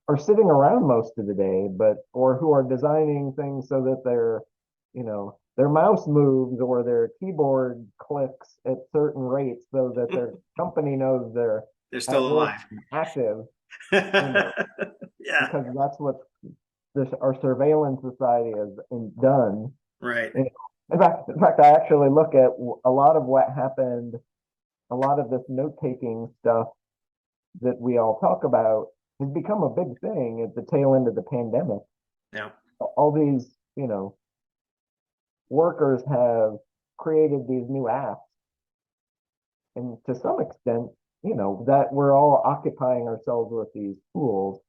are sitting around most of the day, or who are designing things so that their mouse moves or their keyboard clicks at certain rates so that their company knows they're still alive, active. Yeah. Because that's what our surveillance society has done. Right. In fact, I actually look at a lot of what happened, a lot of this note-taking stuff that we all talk about has become a big thing at the tail end of the pandemic. Yeah. All these, workers have created these new apps. And to some extent, that we're all occupying ourselves with these tools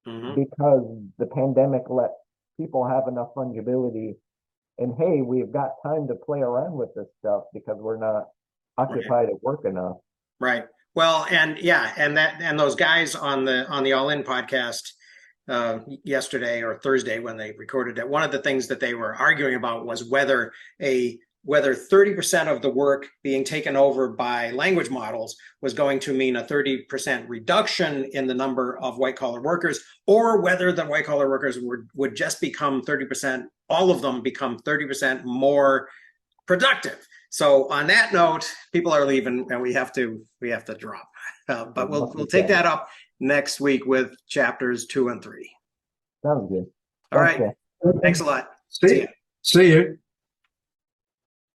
Mhm. because the pandemic let people have enough fungibility. And hey, we've got time to play around with this stuff because we're not occupied at work enough. Right. Well, and yeah, and those guys on the All In podcast yesterday or Thursday when they recorded it, one of the things that they were arguing about was whether 30% of the work being taken over by language models was going to mean a 30% reduction in the number of white collar workers, or whether the white collar workers would just become 30%, all of them become 30% more productive. So on that note, people are leaving and we have to drop. But we'll take that up next week with chapters 2 and 3. Sounds good. All right. Thanks, Thanks a lot. See you.